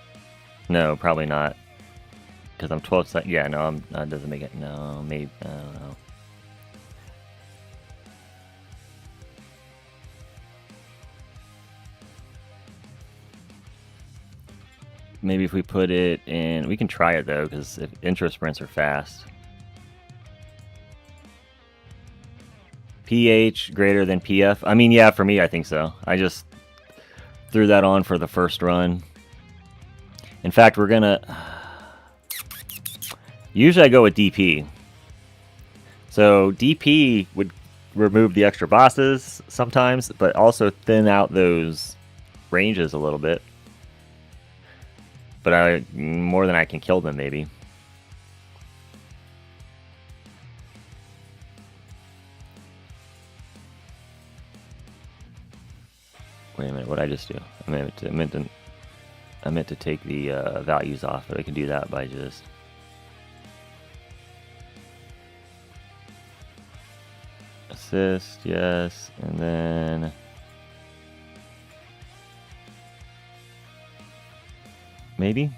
No, probably not. Because I'm 12 seconds. Yeah, no, that doesn't make it. No, maybe. I don't know. Maybe if we put it in... We can try it, though, because if intro sprints are fast. PH greater than PF? I mean, yeah, for me, I think so. I just threw that on for the first run. In fact, we're going to... Usually I go with DP. So DP would remove the extra bosses sometimes, but also thin out those ranges a little bit. But more than I can kill them, maybe. Wait a minute, what did I just do? I meant to take the values off, but I can do that by just... Assist, yes, and then... Maybe?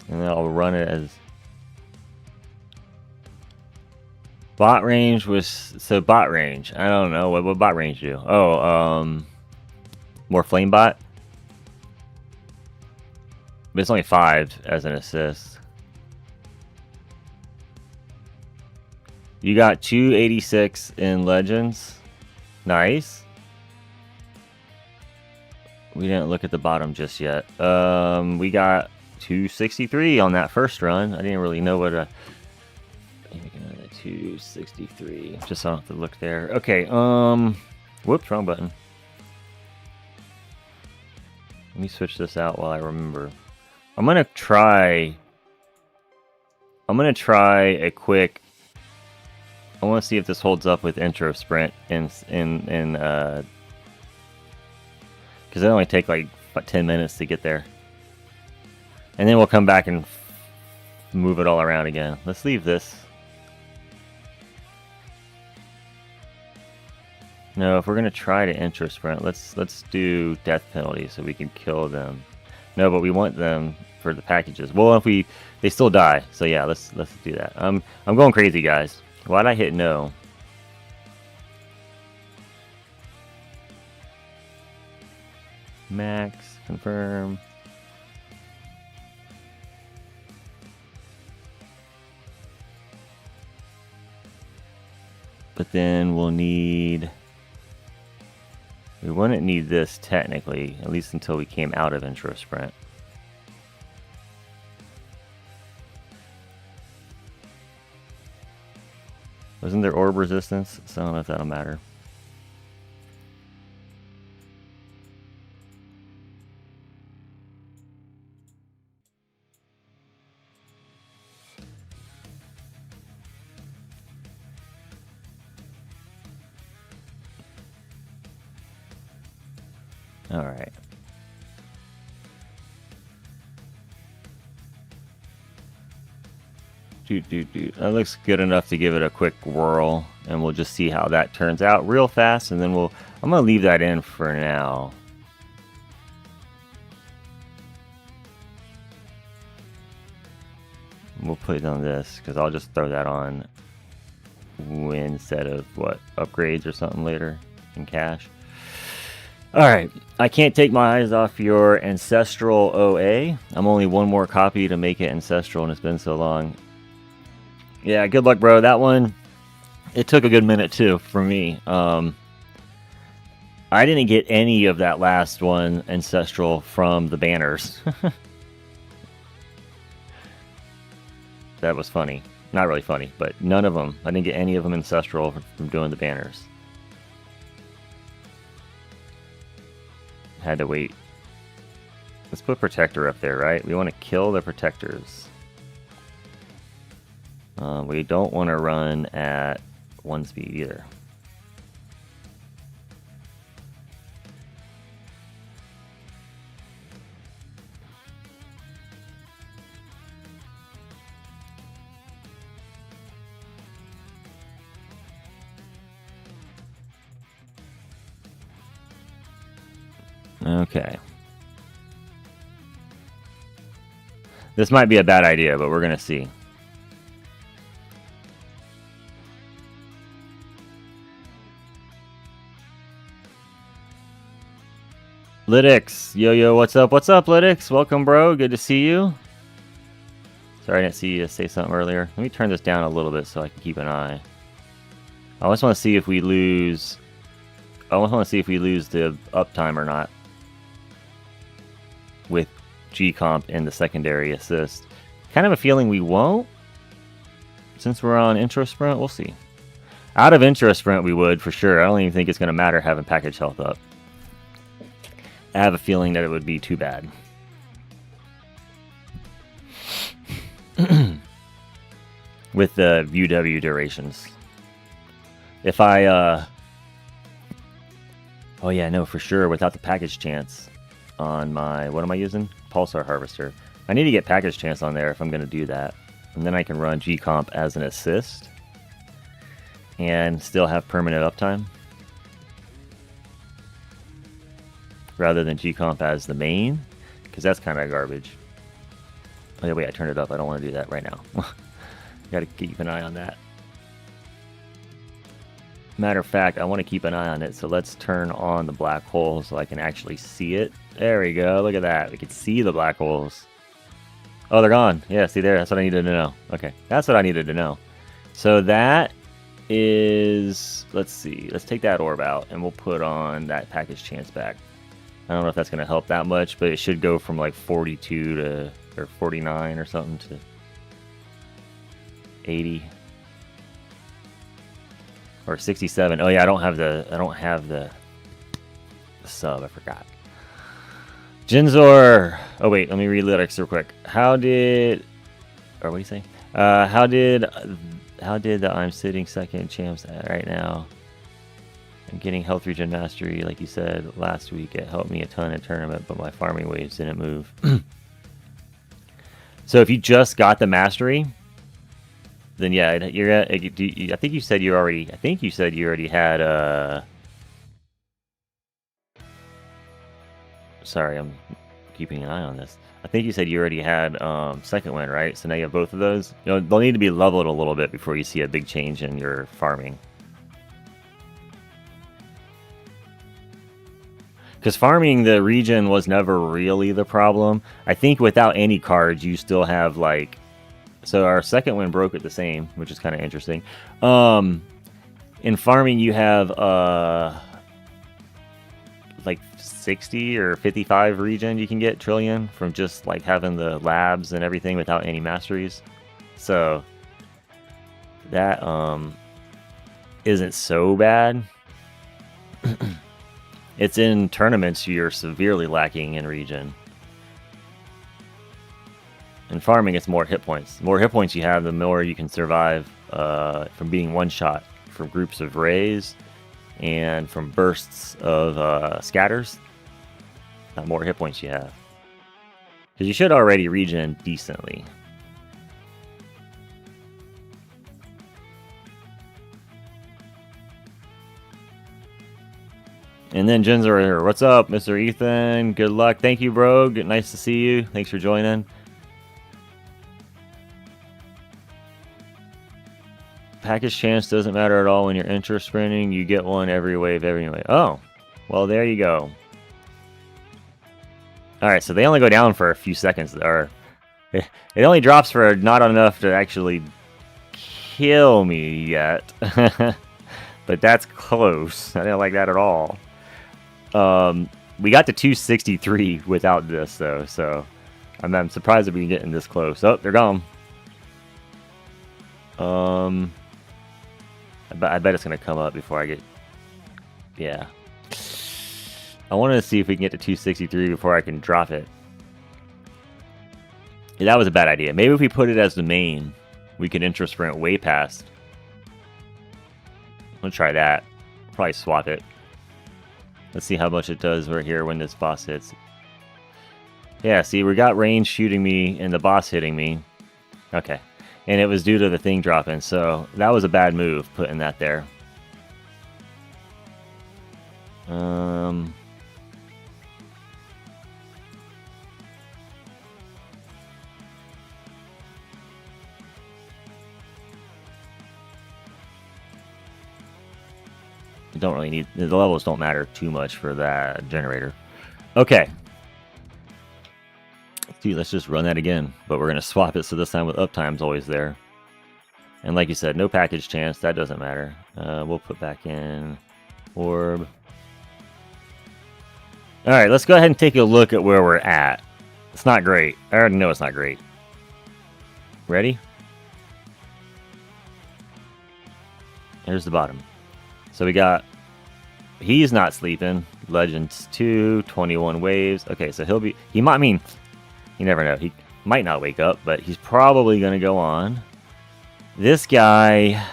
And then I'll run it as... Bot range was... So bot range, I don't know, what bot range do? Oh, more flame bot? But it's only 5 as an assist. You got 286 in Legends. Nice. We didn't look at the bottom just yet. We got 263 on that first run. I didn't really know what a... 263. Just so I don't have to look there. Okay, whoops, wrong button. Let me switch this out while I remember. I'm gonna try a quick... I want to see if this holds up with intro sprint because it only take like 10 minutes to get there. And then we'll come back and move it all around again. Let's leave this. No, if we're gonna try to intro sprint, let's do death penalty so we can kill them. No, but we want them for the packages. Well, if they still die. So yeah, let's do that. I'm going crazy, guys. Why'd I hit no? Max, confirm. But then we'll need... We wouldn't need this technically, at least until we came out of intro sprint. Wasn't there orb resistance? So I don't know if that'll matter. All right. That looks good enough to give it a quick whirl, and we'll just see how that turns out real fast, and then I'm gonna leave that in for now. We'll put it on this because I'll just throw that on instead of upgrades or something later in cash. All right, I can't take my eyes off your Ancestral OA. I'm only one more copy to make it Ancestral, and it's been so long. Yeah, good luck, bro. That one, it took a good minute too for me. I didn't get any of that last one Ancestral from the banners. That was funny. Not really funny, but none of them. I didn't get any of them Ancestral from doing the banners. Had to wait. Let's put Protector up there, right? We want to kill the Protectors. We don't want to run at 1 speed either. Okay. This might be a bad idea, but we're going to see. Lytix, yo, what's up? What's up, Lytix? Welcome, bro. Good to see you. Sorry, I didn't see you say something earlier. Let me turn this down a little bit so I can keep an eye. I just want to see if we lose. I just want to see if we lose the uptime or not with G-Comp in the secondary assist. Kind of a feeling we won't. Since we're on intro sprint, we'll see. Out of intro sprint, we would for sure. I don't even think it's going to matter having package health up. I have a feeling that it would be too bad. With the UW durations. If I, oh yeah, no, for sure, without the package chance on my, what am I using? Pulsar Harvester. I need to get package chance on there if I'm going to do that. And then I can run G-Comp as an assist. And still have permanent uptime. Rather than G-Comp as the main, because that's kind of garbage. Oh yeah, wait, I turned it up. I don't want to do that right now. Gotta keep an eye on that. Matter of fact, I want to keep an eye on it, so let's turn on the black hole so I can actually see it. There we go, look at that. We can see the black holes. Oh, they're gone. Yeah, see there, that's what I needed to know. Okay, that's what I needed to know. So that is, let's see, let's take that orb out, and we'll put on that package chance back. I don't know if that's going to help that much, but it should go from like 42 to, or 49 or something to 80 or 67. Oh yeah, I don't have the sub. I forgot. Jinzor. Oh wait, let me read lyrics real quick. How did, or what do you say? How did the I'm sitting second champs right now? I'm getting health regen mastery, like you said last week. It helped me a ton in tournament, but my farming waves didn't move. So if you just got the mastery, then yeah, you're at, I think you said you already. I think you said you already had. Sorry, I'm keeping an eye on this. I think you said you already had second wind, right? So now you have both of those. You know, they'll need to be leveled a little bit before you see a big change in your farming. Because farming the region was never really the problem. I think without any cards, you still have like... So our second wind broke at the same, which is kind of interesting. In farming, you have like 60 or 55 regen you can get trillion from just like having the labs and everything without any masteries. So that isn't so bad. It's in tournaments you're severely lacking in regen. In farming, it's more hit points. The more hit points you have, the more you can survive from being one-shot from groups of rays and from bursts of scatters. Not more hit points you have. Because you should already regen decently. And then Jinzer here. What's up, Mr. Ethan? Good luck. Thank you, bro. Nice to see you. Thanks for joining. Package chance doesn't matter at all when you're intra sprinting. You get one every wave, anyway. Oh, well, there you go. Alright, so they only go down for a few seconds. Or it only drops for not enough to actually kill me yet. But that's close. I didn't like that at all. We got to 263 without this, though. So I'm surprised that we can get in this close. Oh, they're gone. I bet it's going to come up before I get... Yeah. I wanted to see if we can get to 263 before I can drop it. Yeah, that was a bad idea. Maybe if we put it as the main, we can intra sprint way past. I'll try that. Probably swap it. Let's see how much it does right here when this boss hits. Yeah, see, we got range shooting me and the boss hitting me. Okay. And it was due to the thing dropping, so that was a bad move, putting that there. You don't really need... The levels don't matter too much for that generator. Okay. Dude, let's just run that again. But we're going to swap it so this time with uptime's always there. And like you said, no package chance. That doesn't matter. We'll put back in orb. Alright, let's go ahead and take a look at where we're at. It's not great. I already know it's not great. Ready? Here's the bottom. So we got... He's not sleeping. Legends 2, 21 waves. Okay, so he'll be... He might... I mean... You never know. He might not wake up, but he's probably going to go on. This guy...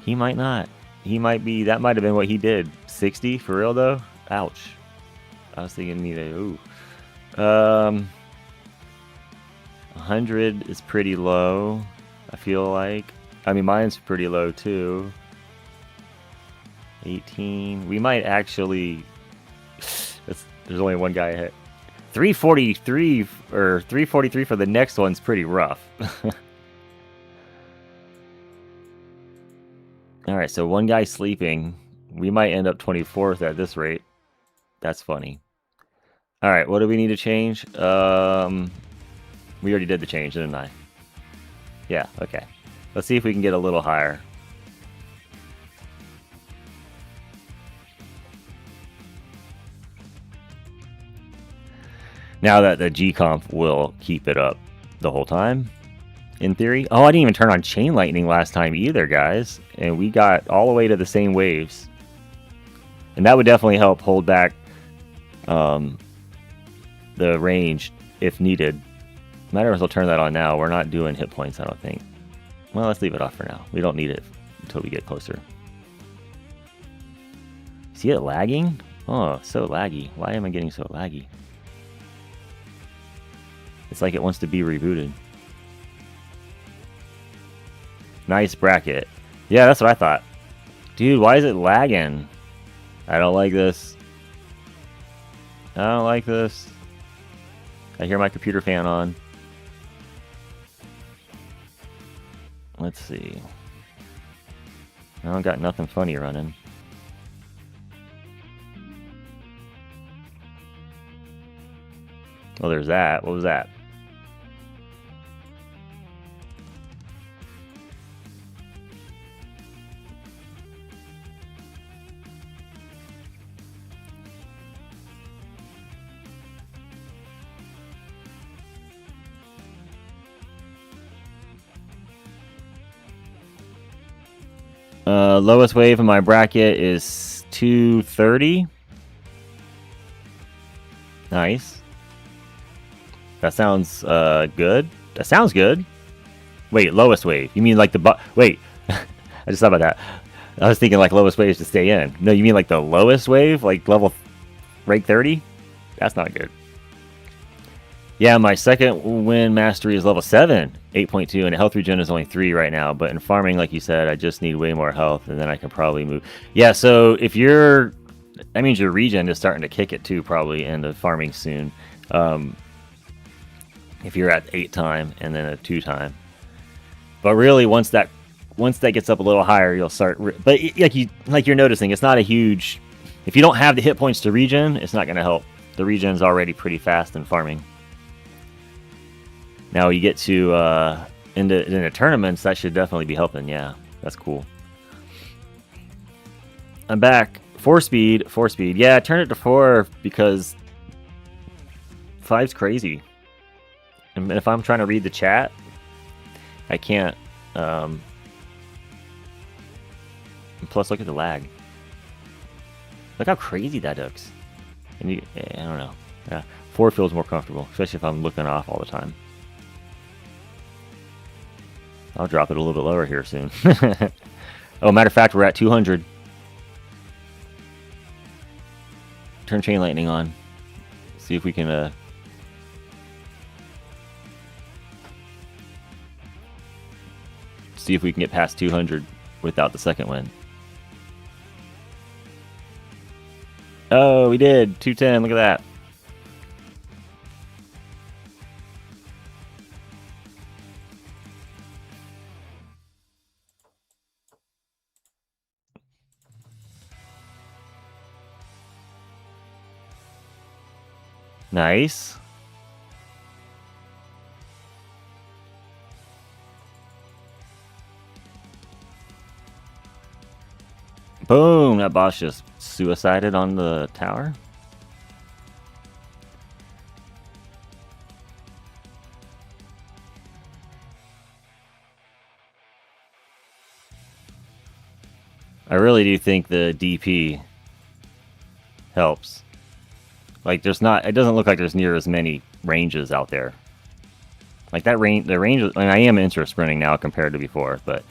He might not. He might be... That might have been what he did. 60 for real, though? Ouch. I was thinking need a... Ooh. 100 is pretty low, I feel like. I mean, mine's pretty low, too. 18. We might actually... There's only one guy ahead. 343 or 343 for the next one's pretty rough. Alright, so one guy sleeping. We might end up 24th at this rate. That's funny. Alright, what do we need to change? We already did the change, didn't I? Yeah, okay. Let's see if we can get a little higher. Now that the G-Comp will keep it up the whole time, in theory. Oh, I didn't even turn on Chain Lightning last time either, guys. And we got all the way to the same waves. And that would definitely help hold back the range if needed. Matter if I'll turn that on now. We're not doing hit points, I don't think. Well, let's leave it off for now. We don't need it until we get closer. See it lagging? Oh, so laggy. Why am I getting so laggy? It's like it wants to be rebooted. Nice bracket. Yeah, that's what I thought. Dude, why is it lagging? I don't like this. I don't like this. I hear my computer fan on. Let's see. I don't got nothing funny running. Oh, there's that. What was that? Lowest wave in my bracket is 230. Nice. That sounds good. That sounds good. Wait, lowest wave. You mean like the wait? I just thought about that. I was thinking like lowest wave is to stay in. No, you mean like the lowest wave, like level Rank 30? That's not good. Yeah, my second win mastery is level 7, 8.2, and health regen is only 3 right now. But in farming, like you said, I just need way more health, and then I can probably move. Yeah, so if you're... That means your regen is starting to kick it too, probably, into farming soon. If you're at 8 time and then a 2 time. But really, once that gets up a little higher, you'll start... But like you're noticing, it's not a huge... If you don't have the hit points to regen, it's not going to help. The regen's already pretty fast in farming. Now you get to into tournaments, that should definitely be helping. Yeah, that's cool. I'm back. 4 speed. Yeah, I turned it to 4 because 5's crazy. And if I'm trying to read the chat, I can't. Plus, look at the lag. Look how crazy that looks. And I don't know. Yeah, 4 feels more comfortable, especially if I'm looking off all the time. I'll drop it a little bit lower here soon. Oh, matter of fact, we're at 200. Turn Chain Lightning on. See if we can... See if we can get past 200 without the second win. Oh, we did. 210. Look at that. Nice. Boom! That boss just suicided on the tower. I really do think the DP helps. Like, there's not... It doesn't look like there's near as many ranges out there. Like, that range... The range... I mean, I am intro sprinting now compared to before, but...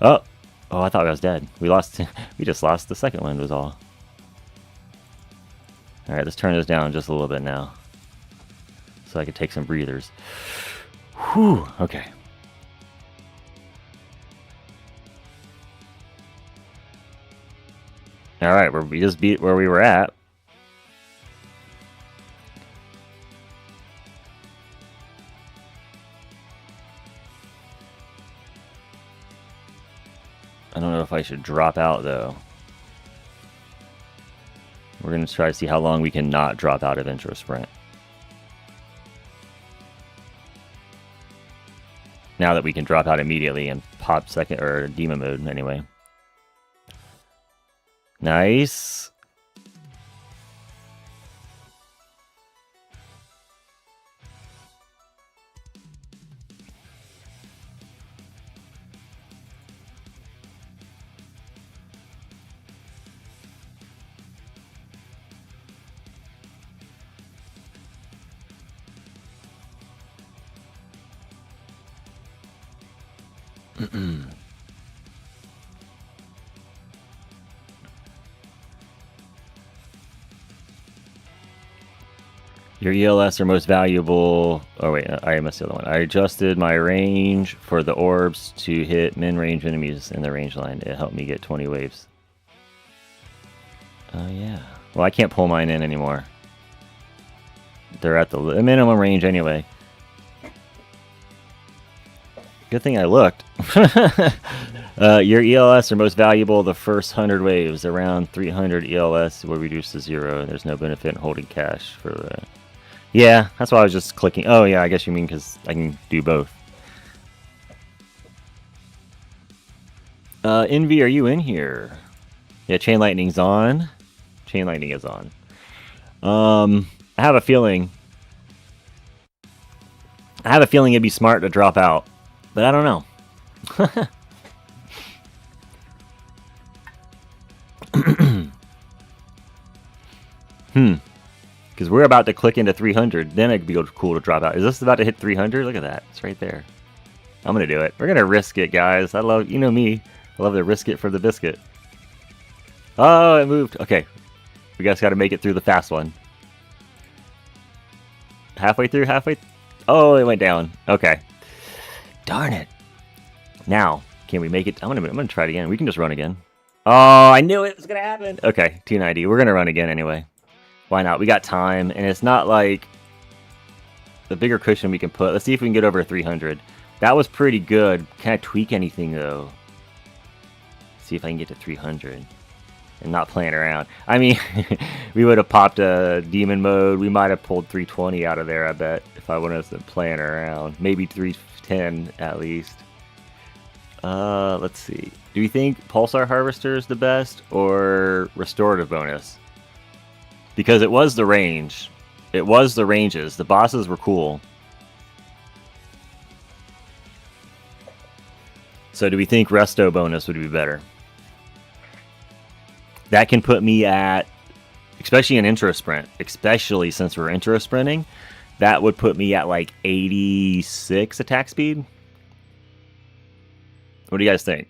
Oh! Oh, I thought I was dead. We lost... We just lost the second one was all. Alright, let's turn this down just a little bit now. So I can take some breathers. Whew! Okay. Alright, we just beat where we were at. I don't know if I should drop out, though. We're going to try to see how long we can not drop out of intro sprint. Now that we can drop out immediately and pop second or demon mode anyway. Nice. Your ELS are most valuable. Oh wait, I missed the other one. I adjusted my range for the orbs to hit min-range enemies in the range line. It helped me get 20 waves. Oh yeah. Well, I can't pull mine in anymore. They're at the minimum range anyway. Good thing I looked. Your ELS are most valuable the first 100 waves. Around 300 ELS will reduce to 0. There's no benefit in holding cash for the... Yeah, that's why I was just clicking. Oh yeah, I guess you mean because I can do both. Envy, are you in here? Yeah, Chain Lightning's on. Chain Lightning is on. I have a feeling... it'd be smart to drop out. But I don't know. Because we're about to click into 300. Then it'd be cool to drop out. Is this about to hit 300? Look at that. It's right there. I'm going to do it. We're going to risk it, guys. I love... You know me. I love to risk it for the biscuit. Oh, it moved. Okay. We guys got to make it through the fast one. Halfway through, oh, it went down. Okay. Darn it. Now, can we make it? I'm gonna try it again. We can just run again. Oh, I knew it was gonna happen. Okay, 290. We're gonna run again anyway. Why not? We got time, and it's not like the bigger cushion we can put. Let's see if we can get over 300. That was pretty good. Can I tweak anything though? See if I can get to 300 and not playing around. I mean, we would have popped a demon mode. We might have pulled 320 out of there, I bet, if I wouldn't have been playing around. Maybe 310 at least. Let's see. Do you think Pulsar Harvester is the best or Restorative Bonus? Because it was the range. It was the ranges. The bosses were cool. So do we think Resto Bonus would be better? That can put me at, especially in intro sprint, especially since we're intro sprinting, that would put me at like 86 attack speed. What do you guys think?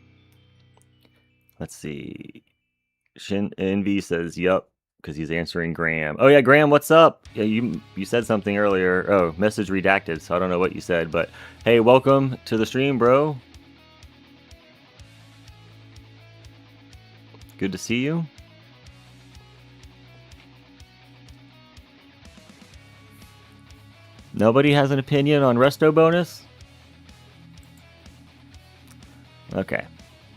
Let's see. Shin Envy says, yup, because he's answering Graham. Oh yeah, Graham, what's up? Yeah, you said something earlier. Oh, message redacted, so I don't know what you said, but hey, welcome to the stream, bro. Good to see you. Nobody has an opinion on Resto Bonus? Okay.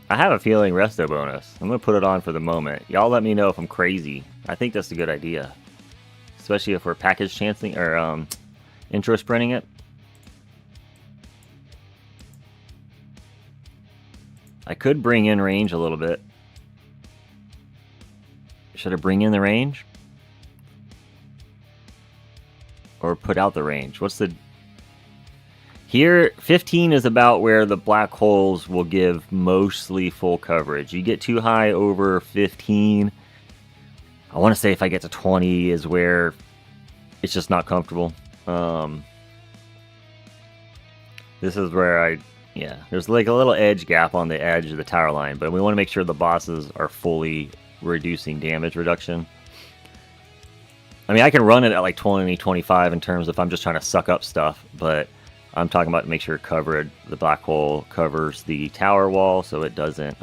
I have a feeling Resto Bonus. I'm going to put it on for the moment. Y'all let me know if I'm crazy. I think that's a good idea. Especially if we're package chancing or intro sprinting it. I could bring in range a little bit. Should I bring in the range? Or put out the range? What's the... Here, 15 is about where the black holes will give mostly full coverage. You get too high over 15. I want to say if I get to 20 is where it's just not comfortable. This is where yeah, there's like a little edge gap on the edge of the tower line, but we want to make sure the bosses are fully reducing damage reduction. I mean, I can run it at like 20, 25 in terms of if I'm just trying to suck up stuff, but I'm talking about make sure the black hole covers the tower wall so it doesn't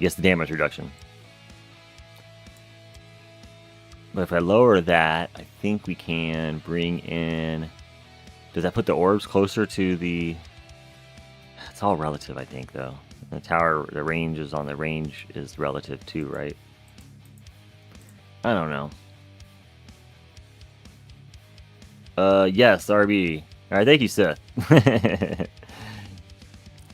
gets the damage reduction. But if I lower that, I think we can bring in... Does that put the orbs closer to the... It's all relative, I think, though. The tower, the range is on the range is relative too, right? I don't know. Yes, RB. Alright, thank you, Seth.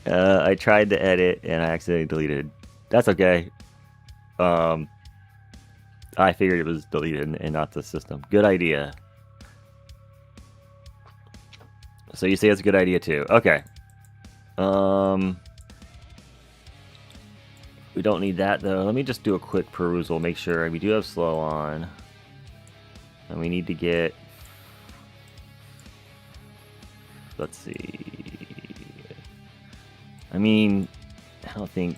I tried to edit and I accidentally deleted. That's okay. I figured it was deleted and not the system. Good idea. So you say it's a good idea too. Okay. We don't need that though. Let me just do a quick perusal. Make sure we do have slow on. And we need to get... Let's see. I mean, I don't think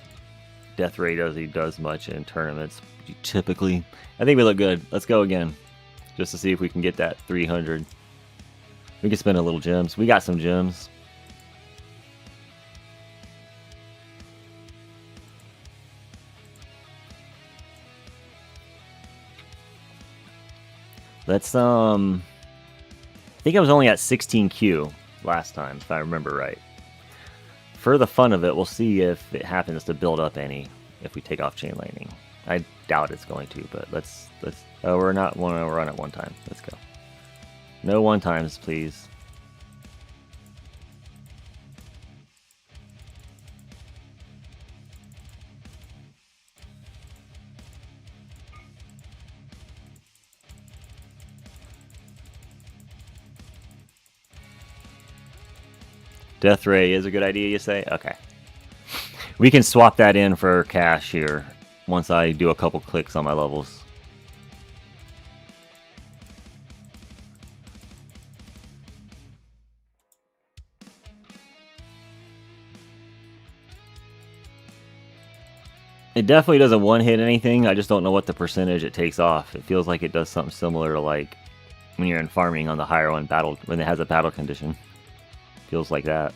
Death Ray does much in tournaments. Typically, I think we look good. Let's go again, just to see if we can get that 300. We can spend a little gems. We got some gems. Let's I think I was only at 16Q last time, if I remember right. For the fun of it, we'll see if it happens to build up any if we take off chain lightning. I doubt it's going to, but let's oh, we're not want to run at one time. Let's go. No one times, please. Death Ray is a good idea, you say? Okay. We can swap that in for cash here once I do a couple clicks on my levels. It definitely doesn't one-hit anything. I just don't know what the percentage it takes off. It feels like it does something similar to like when you're in farming on the higher one battle when it has a battle condition. Feels like that.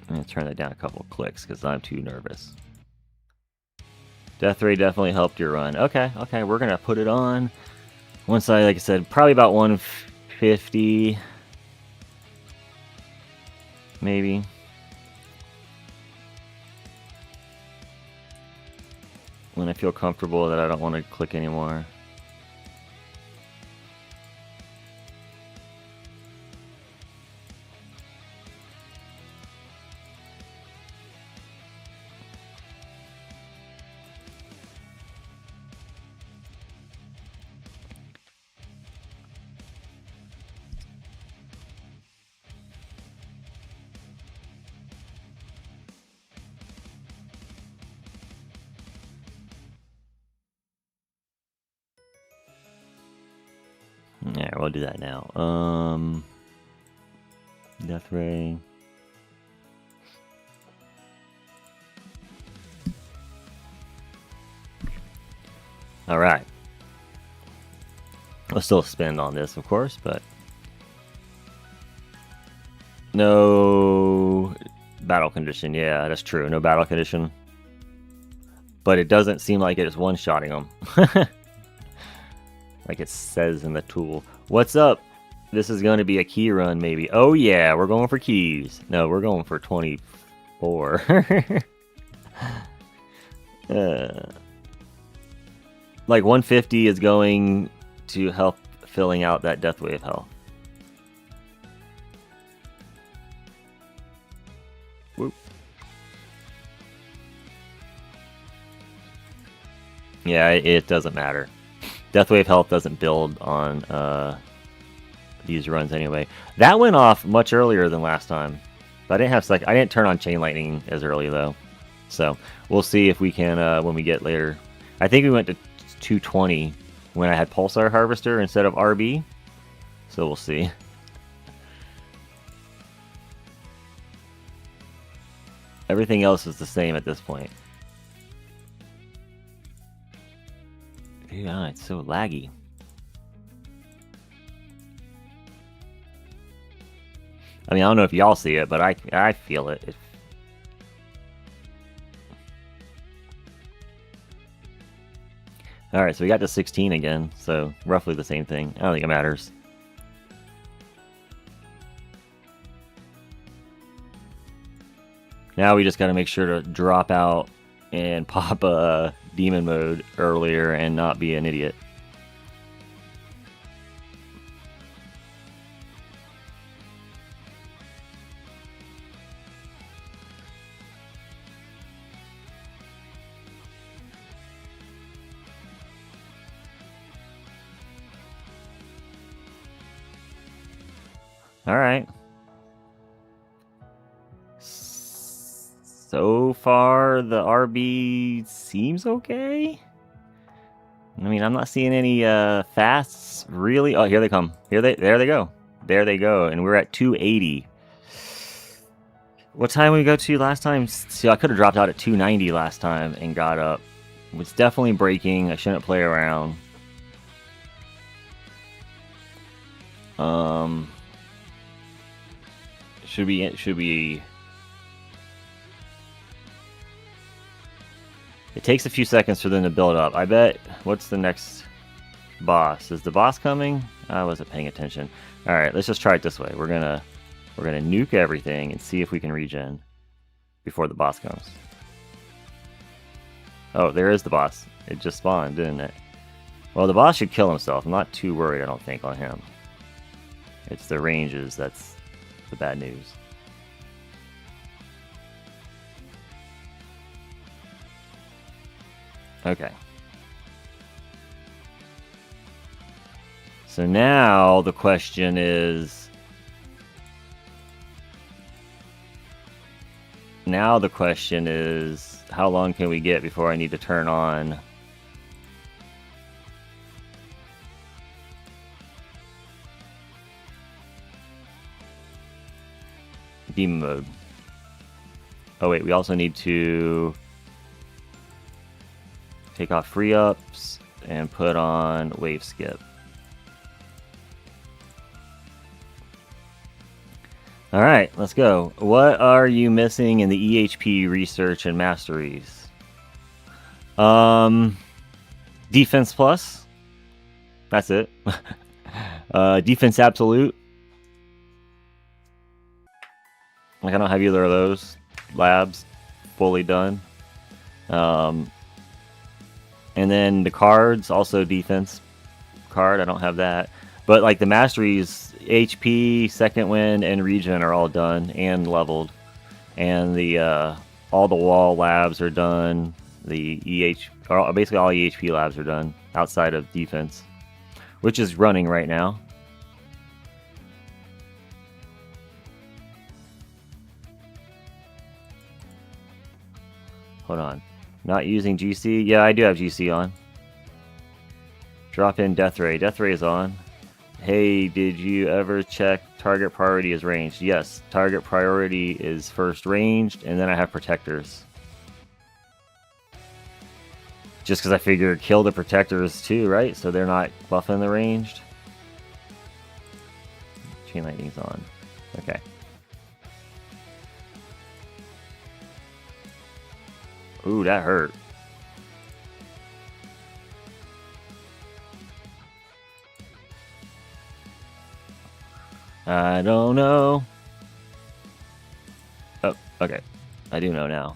I'm gonna turn that down a couple clicks because I'm too nervous. Death ray definitely helped your run. Okay, we're gonna put it on. Once like I said, probably about 150, maybe. When I feel comfortable that I don't want to click anymore. Yeah, we'll do that now. Death ray. All right. I'll still spend on this, of course, but no battle condition. Yeah, that's true. No battle condition. But it doesn't seem like it is one-shotting them. Like it says in the tool. What's up? This is going to be a key run, maybe. Oh, yeah, we're going for keys. No, we're going for 24. Like 150 is going to help filling out that death wave health. Whoop. Yeah, it doesn't matter. Death wave health doesn't build on these runs anyway. That went off much earlier than last time. But I didn't turn on chain lightning as early though. So we'll see if we can when we get later. I think we went to 220 when I had pulsar harvester instead of RB. So we'll see. Everything else is the same at this point. Yeah, it's so laggy. I mean, I don't know if y'all see it, but I feel it. Alright, so we got to 16 again, so roughly the same thing. I don't think it matters. Now we just gotta make sure to drop out and pop a demon mode earlier and not be an idiot. Alright. So far, the RB seems okay. I mean, I'm not seeing any fasts, really. Oh, here they come. There they go. There they go. And we're at 280. What time we go to last time? See, I could have dropped out at 290 last time and got up. It's definitely breaking. I shouldn't play around. Should we... It takes a few seconds for them to build up. I bet... What's the next boss? Is the boss coming? I wasn't paying attention. Alright, let's just try it this way. We're gonna nuke everything and see if we can regen before the boss comes. Oh, there is the boss. It just spawned, didn't it? Well, the boss should kill himself. I'm not too worried, I don't think, on him. It's the ranges that's the bad news. Okay. So now the question is... how long can we get before I need to turn on demon mode. Oh wait, we also need to take off free ups and put on wave skip. All right, let's go. What are you missing in the EHP research and masteries? Defense plus. That's it. Defense absolute. Like I don't have either of those labs fully done. And then the cards also defense card. I don't have that. But like the masteries, HP, second wind, and regen are all done and leveled, and the all the wall labs are done. The basically all EHP labs are done outside of defense, which is running right now. Hold on, not using GC. Yeah, I do have GC on. Drop in Death Ray. Death Ray is on. Hey, did you ever check target priority is ranged? Yes, target priority is first ranged, and then I have protectors. Just because I figure kill the protectors too, right? So they're not buffing the ranged. Chain lightning's on. Okay. Ooh, that hurt. I don't know. Oh, okay. I do know now.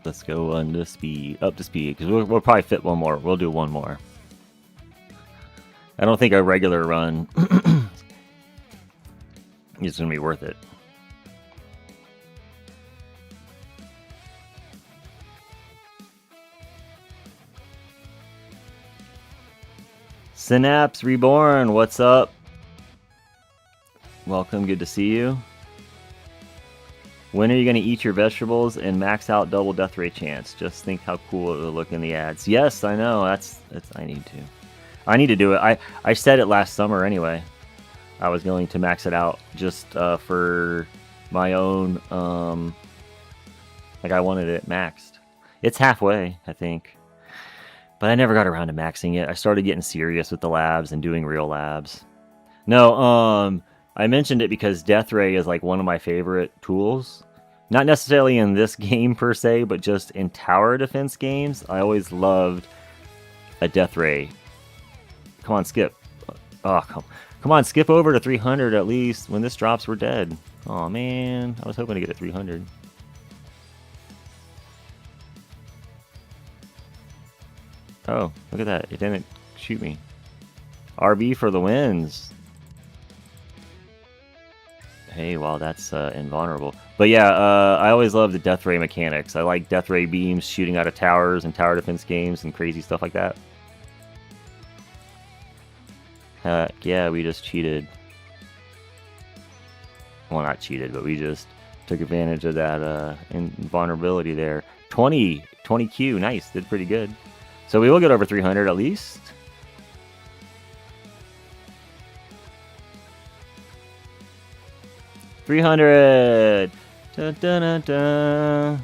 Let's go up to speed, because we'll probably fit one more. We'll do one more. I don't think a regular run is gonna be worth it. Synapse Reborn, what's up? Welcome, good to see you. When are you going to eat your vegetables and max out double death ray chance? Just think how cool it will look in the ads. Yes, I know. That's I need to. I need to do it. I said it last summer anyway. I was going to max it out just for my own. Like I wanted it maxed. It's halfway, I think. But I never got around to maxing it. I started getting serious with the labs and doing real labs. No, I mentioned it because Death Ray is like one of my favorite tools. Not necessarily in this game per se, but just in tower defense games. I always loved a Death Ray. Come on, skip. Oh, come on, skip over to 300 at least. When this drops, we're dead. Oh man, I was hoping to get a 300. Oh, look at that. It didn't shoot me. RB for the wins. Hey, well, that's invulnerable. But yeah, I always love the Death Ray mechanics. I like Death Ray beams shooting out of towers and tower defense games and crazy stuff like that. Yeah, we just cheated. Well, not cheated, but we just took advantage of that invulnerability there. 20 Q, nice, did pretty good. So we will get over 300 at least. $300. Dun, dun, dun, dun.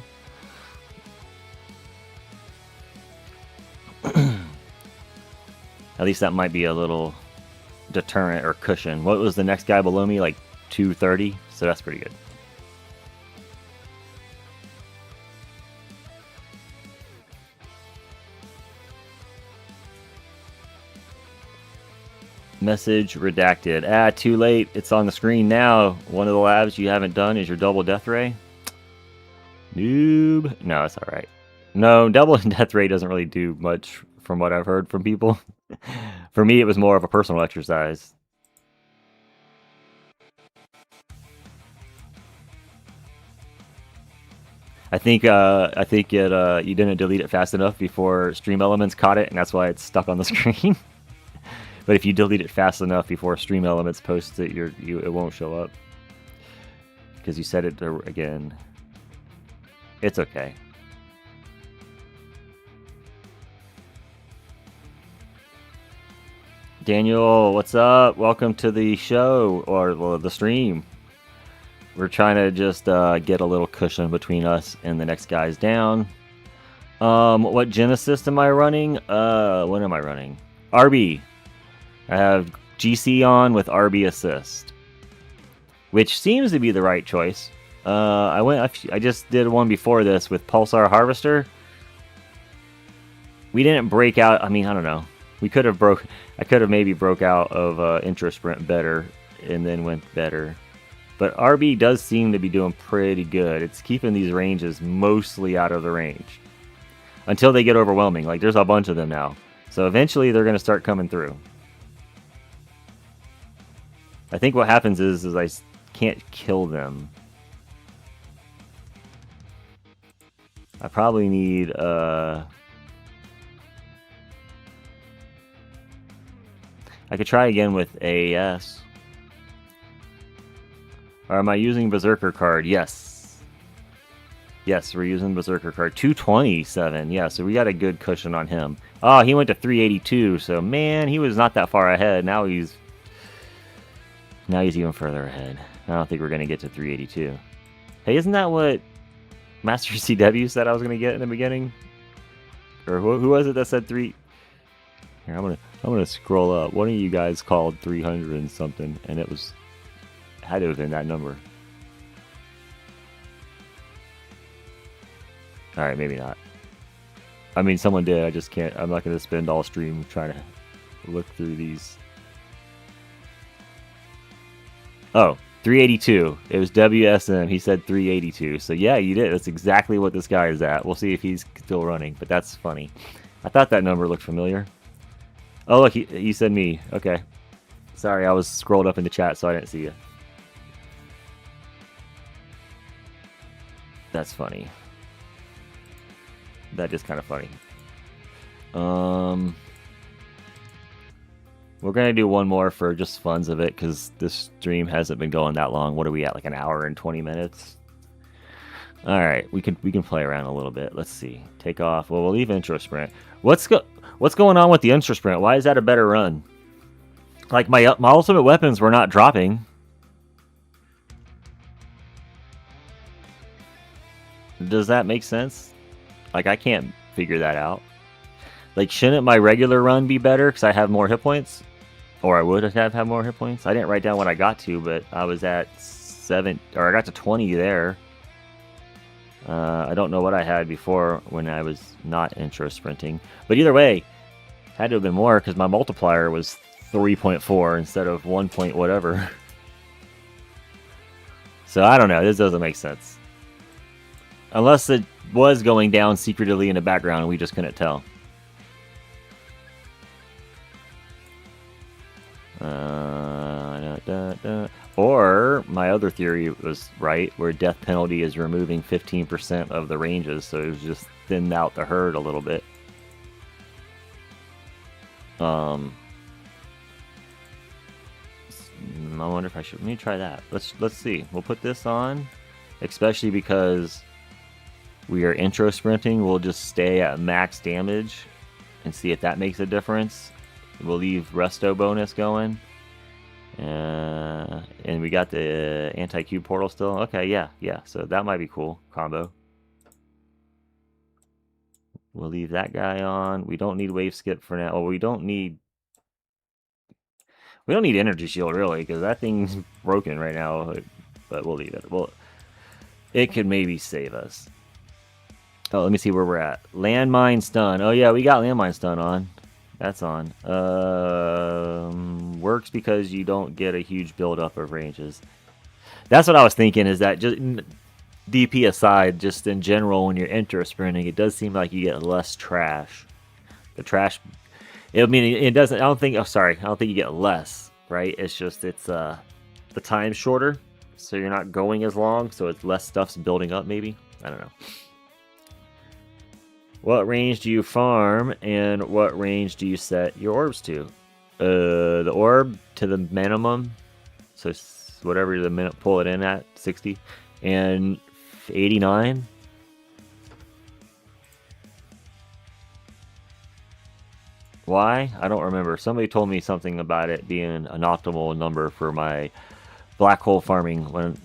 At least that might be a little deterrent or cushion. What was the next guy below me? Like 230. So that's pretty good. Message redacted. Ah, too late. It's on the screen now. One of the labs you haven't done is your double death ray. Noob. No, it's all right. No, double death ray doesn't really do much from what I've heard from people. For me, it was more of a personal exercise. I think you didn't delete it fast enough before Stream Elements caught it, and that's why it's stuck on the screen. But if you delete it fast enough before Stream Elements posts it, it won't show up. Because you said it again. It's okay. Daniel, what's up? Welcome to the show, or well, the stream. We're trying to just get a little cushion between us and the next guys down. What Genesis am I running? What am I running? RB. I have GC on with RB assist, which seems to be the right choice. I just did one before this with Pulsar Harvester. We didn't break out. I mean, I don't know. We could have broke. I could have maybe broke out of intro sprint better and then went better. But RB does seem to be doing pretty good. It's keeping these ranges mostly out of the range until they get overwhelming. Like there's a bunch of them now, so eventually they're going to start coming through. I think what happens is I can't kill them. I probably need I could try again with AS. Or am I using Berserker card? Yes. Yes, we're using Berserker card. 227. Yeah, so we got a good cushion on him. Oh, he went to 382. So, man, he was not that far ahead. Now he's even further ahead. I don't think we're going to get to 382. Hey, isn't that what Master CW said I was going to get in the beginning? Or who was it that said 3? Here, I'm gonna scroll up. One of you guys called 300 and something, and it had to have been that number. All right, maybe not. I mean, someone did. I just can't. I'm not gonna spend all stream trying to look through these. Oh, 382. It was WSM. He said 382. So yeah, you did. That's exactly what this guy is at. We'll see if he's still running, but that's funny. I thought that number looked familiar. Oh, look, he said me. Okay. Sorry, I was scrolled up in the chat, so I didn't see you. That's funny. That is kind of funny. We're going to do one more for just funs of it, because this stream hasn't been going that long. What are we at, like an hour and 20 minutes? All right, we can play around a little bit. Let's see. Take off. Well, we'll leave intro sprint. What's going on with the intro sprint? Why is that a better run? Like my ultimate weapons were not dropping. Does that make sense? Like I can't figure that out. Like shouldn't my regular run be better because I have more hit points? Or I would have more hit points. I didn't write down what I got to, but I was at 7, or I got to 20 there. I don't know what I had before when I was not intro sprinting. But either way, had to have been more because my multiplier was 3.4 instead of 1 point whatever. So I don't know. This doesn't make sense. Unless it was going down secretly in the background and we just couldn't tell. Or my other theory was right, where death penalty is removing 15% of the ranges, so it was just thinned out the herd a little bit. I wonder if I should. Let me try that. Let's see. We'll put this on, especially because we are intro sprinting. We'll just stay at max damage and see if that makes a difference. We'll leave resto bonus going. And we got the anti-cube portal still. Okay, yeah. So that might be cool combo. We'll leave that guy on. We don't need wave skip for now. Well, we don't need energy shield really because that thing's broken right now. But we'll leave it. Well, it could maybe save us. Oh, let me see where we're at. Landmine stun. Oh yeah, we got landmine stun on. That's on. Works because you don't get a huge buildup of ranges. That's what I was thinking, is that just DP aside, just in general, when you're intro sprinting, it does seem like you get less trash. The trash, I mean, it doesn't, I don't think you get less, right? It's just, the time's shorter, so you're not going as long, so it's less stuff's building up, maybe? I don't know. What range do you farm, and what range do you set your orbs to? The orb to the minimum, so whatever the minute pull it in at, 60, and 89. Why? I don't remember. Somebody told me something about it being an optimal number for my black hole farming. When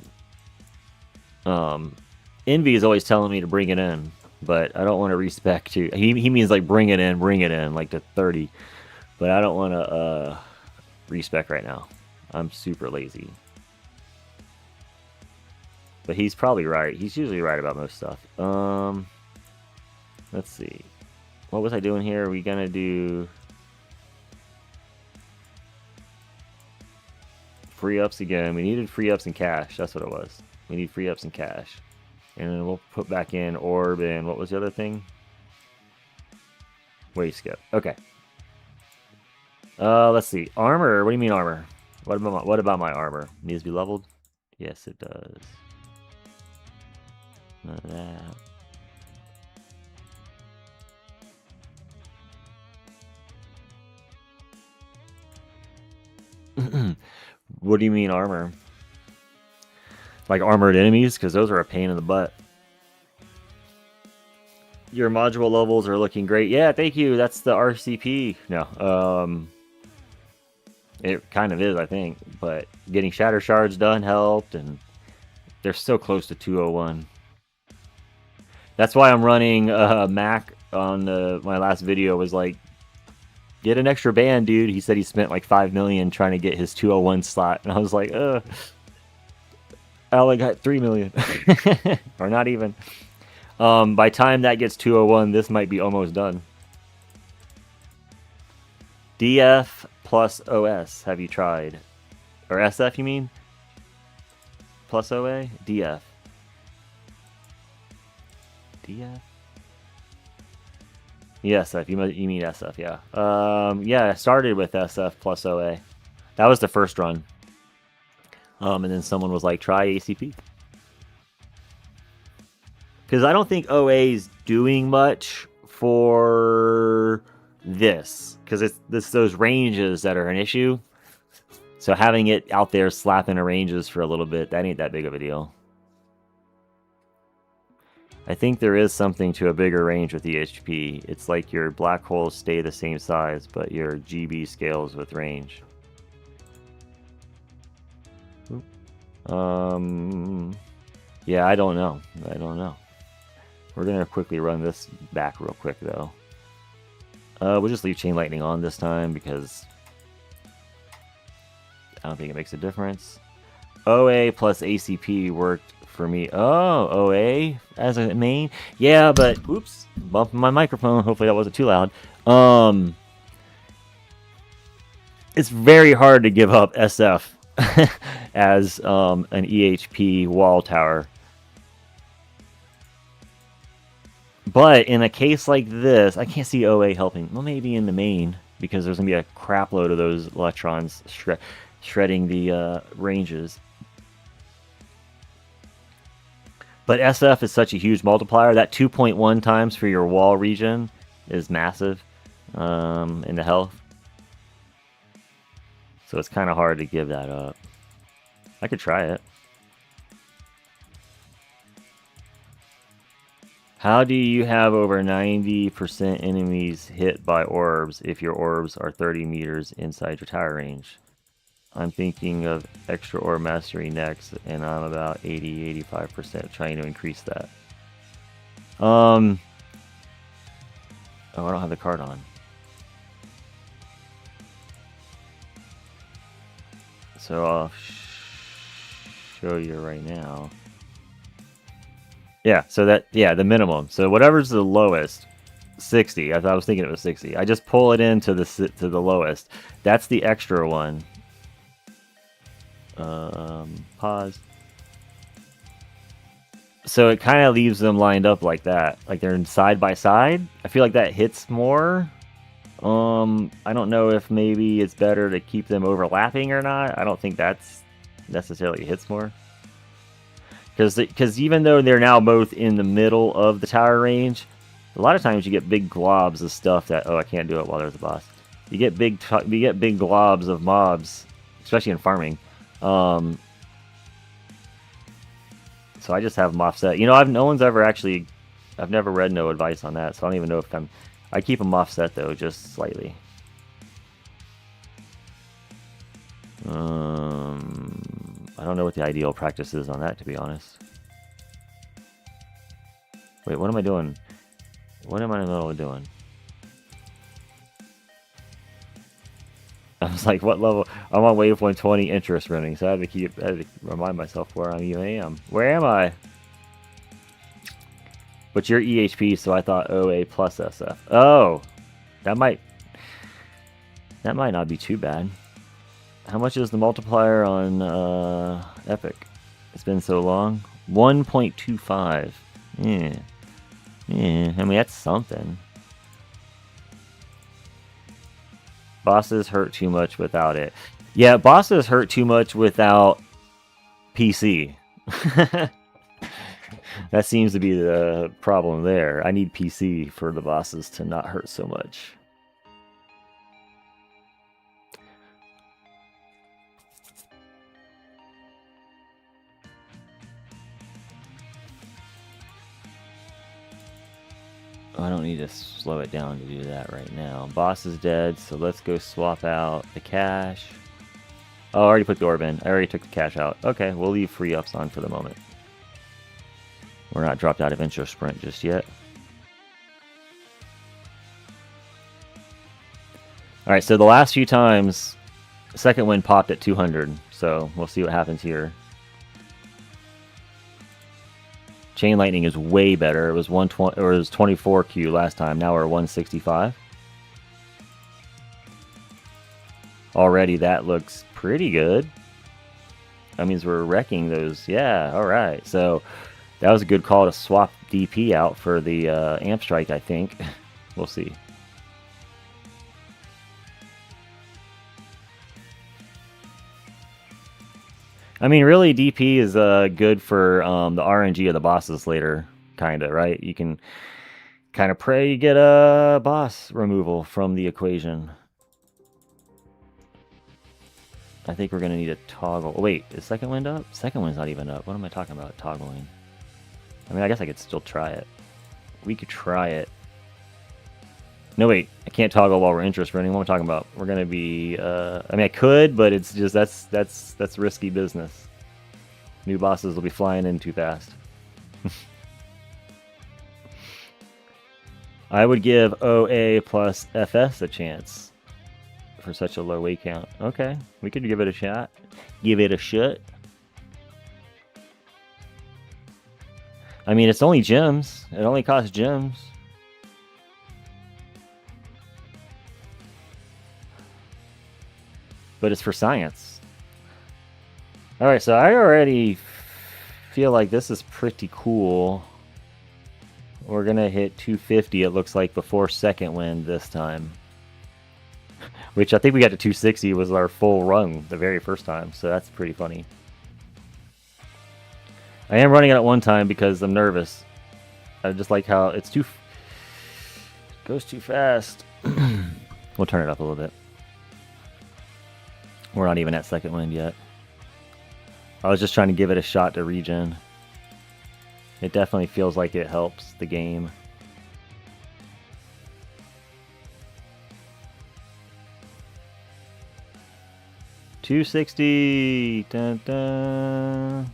Envy is always telling me to bring it in, but I don't want to respec to. He means like bring it in, like to 30. But I don't want to respec right now. I'm super lazy. But he's probably right. He's usually right about most stuff. Let's see. What was I doing here? Are we gonna do free ups again? We needed free ups and cash. That's what it was. We need free ups and cash. And then we'll put back in orb and what was the other thing? Wave skip. Okay. Let's see. Armor. What do you mean armor? What about my armor? Needs to be leveled? Yes, it does. None of that. What do you mean armor? Like armored enemies? Because those are a pain in the butt. Your module levels are looking great. Yeah, thank you. That's the RCP. No, it kind of is, I think. But getting Shatter Shards done helped, and they're so close to 201. That's why I'm running Mac on my last video. Was like, get an extra band, dude. He said he spent like 5 million trying to get his 201 slot, and I was like, I only got 3 million, or not even. By time that gets 201, this might be almost done. DF plus OS, have you tried? Or SF, you mean? Plus OA? DF. DF? Yeah, SF. You mean SF, yeah. Yeah, I started with SF plus OA. That was the first run. And then someone was like, try ACP. Because I don't think OA is doing much for this. Because it's those ranges that are an issue. So having it out there slapping the ranges for a little bit, that ain't that big of a deal. I think there is something to a bigger range with EHP. It's like your black holes stay the same size, but your GB scales with range. Yeah, I don't know. We're gonna quickly run this back real quick though. We'll just leave Chain Lightning on this time because I don't think it makes a difference. OA plus ACP worked for me. Oh, OA as a main? Yeah, but oops, bumping my microphone. Hopefully that wasn't too loud. It's very hard to give up SF as an EHP wall tower. But in a case like this, I can't see OA helping. Well, maybe in the main, because there's going to be a crap load of those electrons shredding the ranges. But SF is such a huge multiplier. That 2.1 times for your wall region is massive in the health. So it's kind of hard to give that up. I could try it. How do you have over 90% enemies hit by orbs if your orbs are 30 meters inside your tower range? I'm thinking of extra orb mastery next, and I'm about 80-85% trying to increase that. Oh, I don't have the card on. So I'll show you right now. Yeah, so that, yeah, the minimum. So whatever's the lowest, 60. I was thinking it was 60. I just pull it into the lowest. That's the extra one. Pause. So it kind of leaves them lined up like that, like they're side by side. I feel like that hits more. I don't know if maybe it's better to keep them overlapping or not. I don't think that's necessarily hits more. Because even though they're now both in the middle of the tower range, a lot of times you get big globs of stuff that, oh, I can't do it while there's a boss. You get big globs of mobs, especially in farming. So I just have them offset. You know, I've never read no advice on that, so I don't even know if I keep them offset though, just slightly. I don't know what the ideal practice is on that, to be honest. Wait, what am I doing? What am I in the middle of doing? I was like, what level? I'm on wave 120 interest running, so I had to remind myself where I even am. Where am I? But you're EHP, so I thought OA plus SF. Oh, that might not be too bad. How much is the multiplier on Epic? It's been so long. 1.25. Yeah. Yeah, I mean, that's something. Bosses hurt too much without it. Yeah, bosses hurt too much without PC. That seems to be the problem there. I need PC for the bosses to not hurt so much. I don't need to slow it down to do that right now. Boss is dead, so let's go swap out the cash. Oh, I already put the orb in. I already took the cash out. Okay, we'll leave free ups on for the moment. We're not dropped out of intro sprint just yet. Alright, so the last few times, second wind popped at 200, so we'll see what happens here. Chain Lightning is way better. It was 120 or it was 24Q last time. Now we're 165. Already that looks pretty good. That means we're wrecking those. Yeah, all right. So that was a good call to swap DP out for the Amp Strike, I think. We'll see. I mean, really, DP is good for the RNG of the bosses later, kind of, right? You can kind of pray you get a boss removal from the equation. I think we're going to need a toggle. Oh, wait, is second wind up? Second wind's not even up. What am I talking about, toggling? I mean, I guess I could still try it. We could try it. No, wait, I can't toggle while we're interest running. What am I talking about? We're going to be... I mean, I could, but it's just... That's risky business. New bosses will be flying in too fast. I would give OA plus FS a chance for such a low weight count. Okay, we could give it a shot. Give it a shot. I mean, it's only gems. It only costs gems. But it's for science. Alright, so I already feel like this is pretty cool. We're gonna hit 250, it looks like, before second wind this time. Which I think we got to 260 was our full run the very first time, so that's pretty funny. I am running it at one time because I'm nervous. I just like how it's goes too fast. We'll turn it up a little bit. We're not even at second wind yet. I was just trying to give it a shot to regen. It definitely feels like it helps the game. $260. Dun, dun.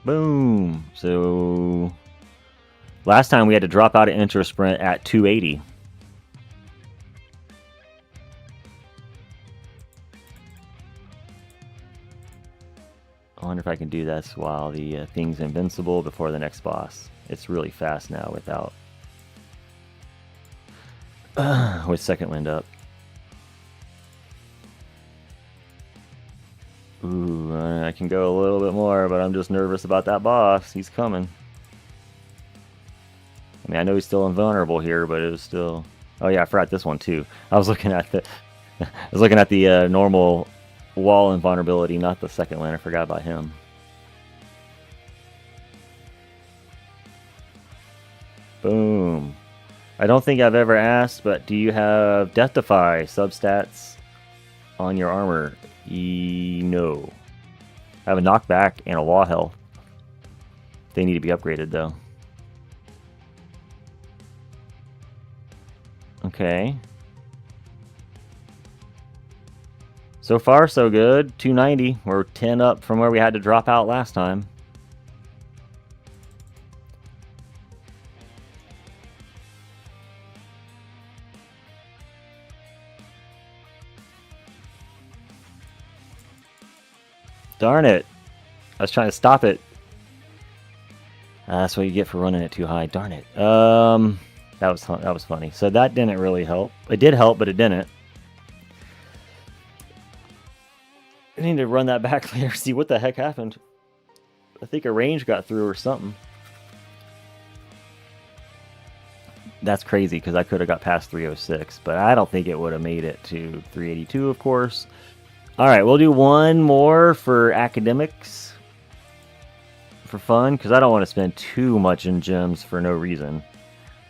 Boom. So last time we had to drop out of intro sprint at 280. I wonder if I can do this while the thing's invincible before the next boss. It's really fast now without... with second wind up. Ooh, I can go a little bit more, but I'm just nervous about that boss. He's coming. I mean, I know he's still invulnerable here, but it was still... Oh yeah, I forgot this one too. I was looking at the... I was looking at the normal wall invulnerability, not the second one. I forgot about him. Boom. I don't think I've ever asked, but do you have Death Defy substats on your armor? No. I have a knockback and a wall health. They need to be upgraded though. Okay. So far, so good. 290. We're 10 up from where we had to drop out last time. Darn it. I was trying to stop it. That's what you get for running it too high. Darn it. That was funny. So that didn't really help. It did help, but it didn't. I need to run that back later, see what the heck happened. I think a range got through or something. That's crazy because I could have got past 306, but I don't think it would have made it to 382, of course. All right, we'll do one more for academics for fun because I don't want to spend too much in gems for no reason.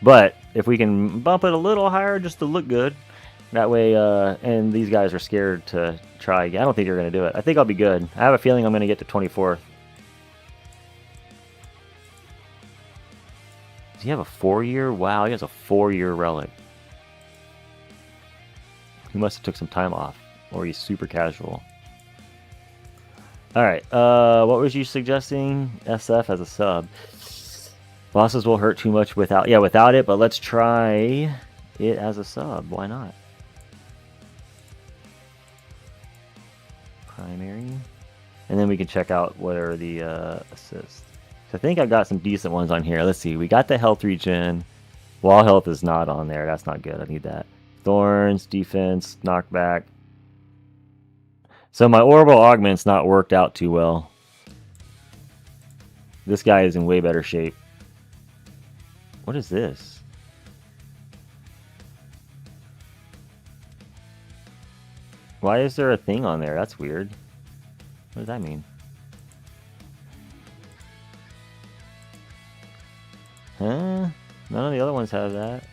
But if we can bump it a little higher just to look good, that way, and these guys are scared to try again. I don't think they're going to do it. I think I'll be good. I have a feeling I'm going to get to 24th. Does he have a 4-year? Wow, he has a 4-year relic. He must have took some time off, or he's super casual. All right, what was you suggesting? SF as a sub. Bosses will hurt too much without it, but let's try it as a sub. Why not? Primary. And then we can check out what are the assists. So I think I got some decent ones on here. Let's see. We got the health regen. Wall health is not on there. That's not good. I need that. Thorns, defense, knockback. So my orbital augment's not worked out too well. This guy is in way better shape. What is this? Why is there a thing on there? That's weird. What does that mean? Huh? None of the other ones have that.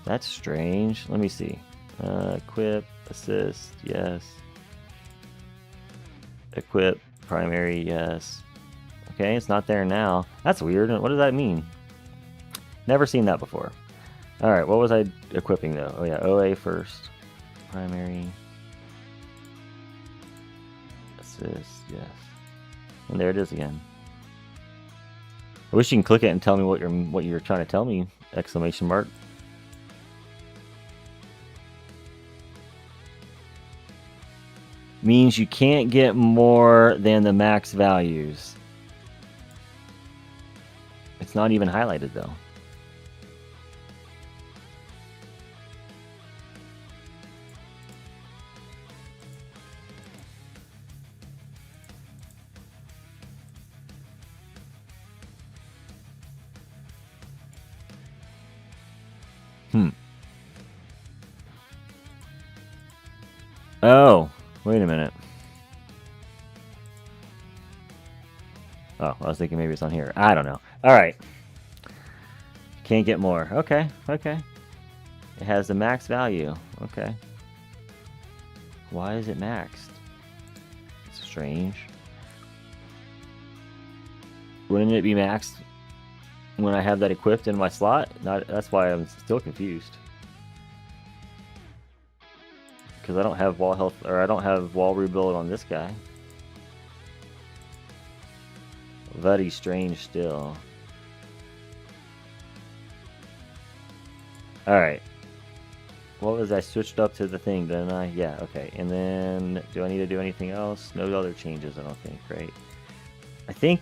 That's strange. Let me see. Equip, assist, yes. Equip, primary, yes. Okay, it's not there now. That's weird. What does that mean? Never seen that before. Alright, what was I equipping though? Oh yeah, OA first. Primary. Assist, yes. And there it is again. I wish you can click it and tell me what you're trying to tell me! Exclamation mark. Means you can't get more than the max values. It's not even highlighted though. Oh, wait a minute. Oh, I was thinking maybe it's on here. I don't know. All right. Can't get more. Okay, okay. It has the max value. Okay. Why is it maxed? It's strange. Wouldn't it be maxed when I have that equipped in my slot? That's why I'm still confused. Because I don't have wall health, or I don't have wall rebuild on this guy. Very strange still. Alright. What was I switched up to the thing, didn't I? Yeah, okay. And then, do I need to do anything else? No other changes, I don't think, right? I think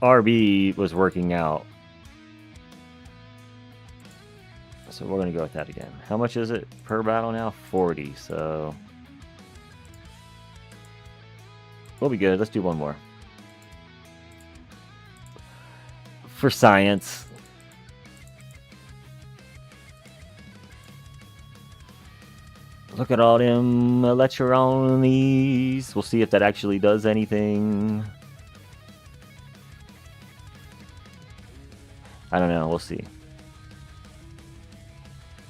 RB was working out. So we're going to go with that again. How much is it per battle now? 40, so... we'll be good. Let's do one more. For science. Look at all them electronies. We'll see if that actually does anything. I don't know. We'll see.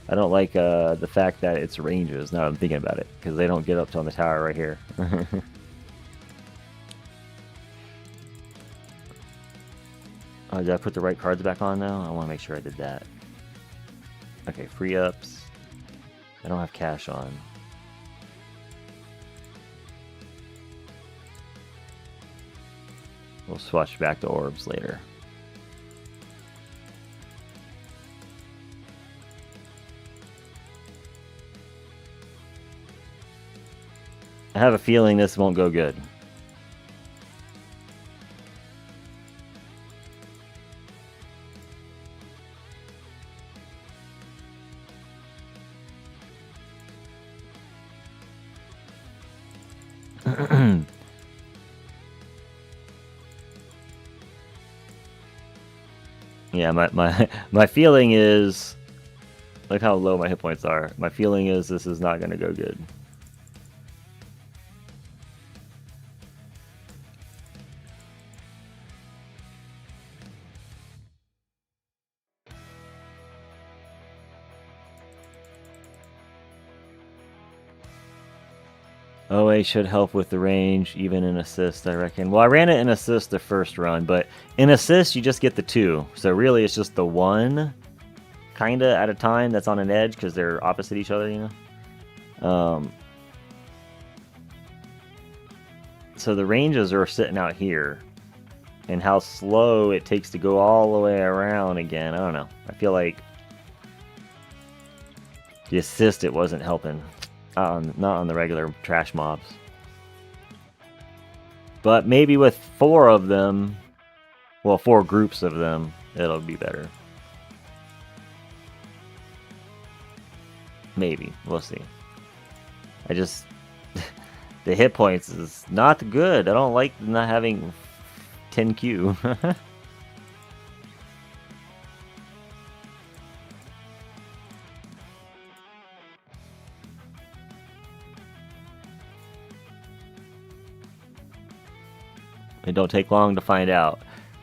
I don't like the fact that it's ranges, now I'm thinking about it, because they don't get up to on the tower right here. Oh, did I put the right cards back on now? I want to make sure I did that. Okay, free ups. I don't have cash on. We'll swatch back to orbs later. I have a feeling this won't go good. Yeah, my feeling is, look how low my hit points are. My feeling is this is not going to go good. OA should help with the range, even in assist, I reckon. Well, I ran it in assist the first run, but in assist you just get the 2. So really it's just the 1 kind of at a time that's on an edge because they're opposite each other, you know? So the ranges are sitting out here. And how slow it takes to go all the way around again, I don't know. I feel like the assist, it wasn't helping. Not on the regular trash mobs. But maybe with 4 of them, well, 4 groups of them, it'll be better. Maybe. We'll see. I just... the hit points is not good. I don't like not having 10Q. It don't take long to find out.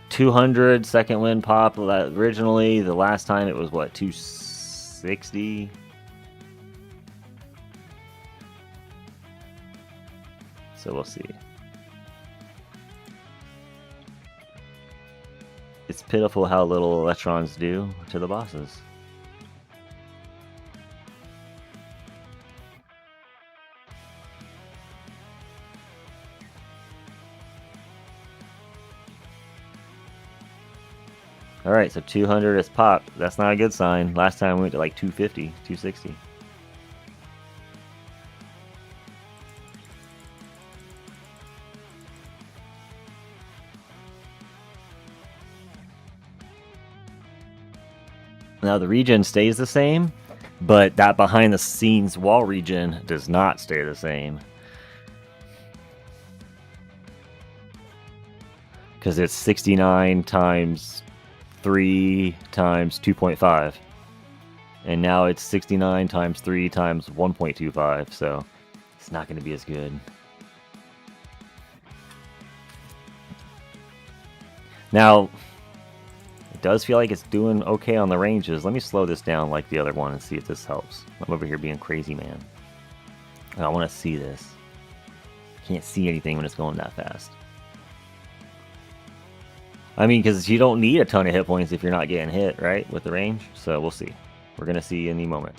200 second wind pop originally. The last time it was what, 260? So we'll see. It's pitiful how little electrons do to the bosses. Alright, so 200 is popped. That's not a good sign. Last time we went to like 250, 260. Now the regen stays the same, but that behind the scenes wall regen does not stay the same. Because it's 69 times 3 times 2.5. And now it's 69 times 3 times 1.25, so it's not going to be as good. Now, it does feel like it's doing okay on the ranges. Let me slow this down like the other one and see if this helps. I'm over here being crazy, man. I want to see this. Can't see anything when it's going that fast. I mean, because you don't need a ton of hit points if you're not getting hit, right, with the range. So we'll see. We're going to see in the moment.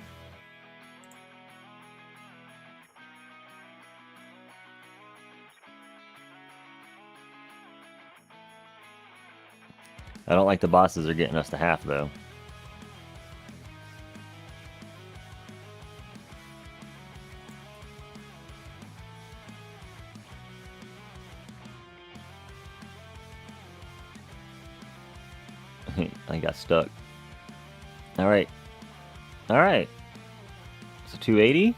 I don't like the bosses are getting us to half, though. I got stuck. Alright. Alright. So 280?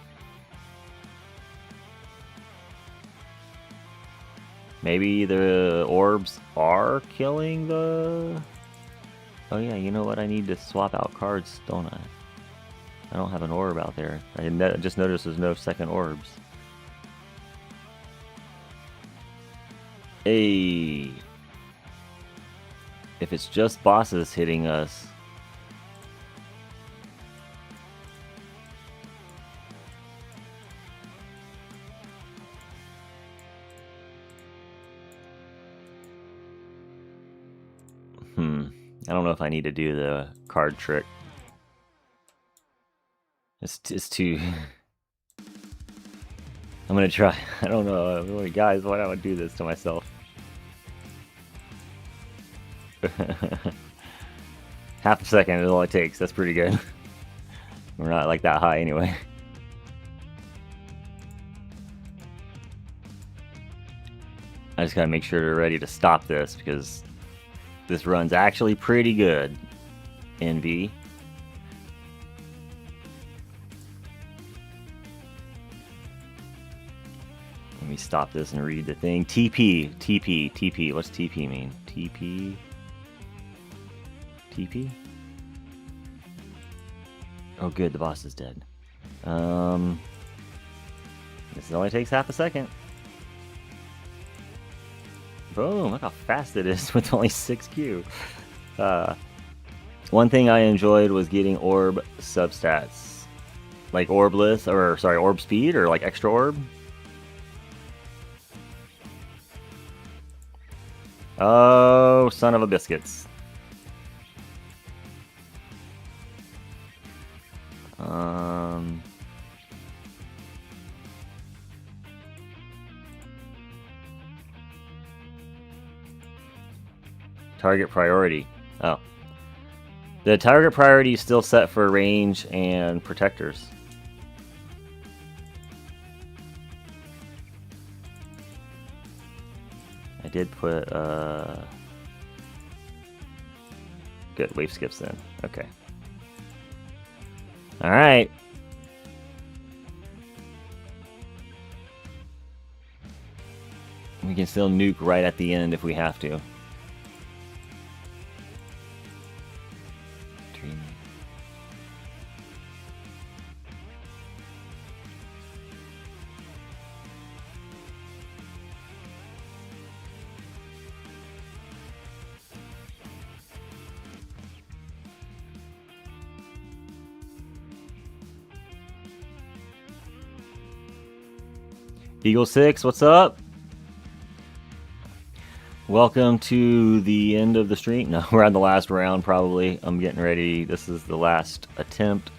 Maybe the orbs are killing the... Oh yeah, you know what? I need to swap out cards, don't I? I don't have an orb out there. I just noticed there's no second orbs. Hey. If it's just bosses hitting us... I don't know if I need to do the card trick. It's too... I'm gonna try. I don't know. Guys, why do I do this to myself? Half a second is all it takes. That's pretty good. We're not like that high anyway. I just gotta make sure they're ready to stop this because this run's actually pretty good. NV. Let me stop this and read the thing. TP, TP, TP. What's TP mean? TP? TP? Oh good, the boss is dead. This only takes half a second. Boom, look how fast it is with only 6Q. One thing I enjoyed was getting orb substats. Like orbless, or sorry, orb speed, or like extra orb. Oh, son of a biscuits. Target priority. Oh. The target priority is still set for range and protectors. I did put, good, wave skips in. Okay. Alright. We can still nuke right at the end if we have to. Eagle 6, what's up? Welcome to the end of the stream. No, we're on the last round probably. I'm getting ready. This is the last attempt.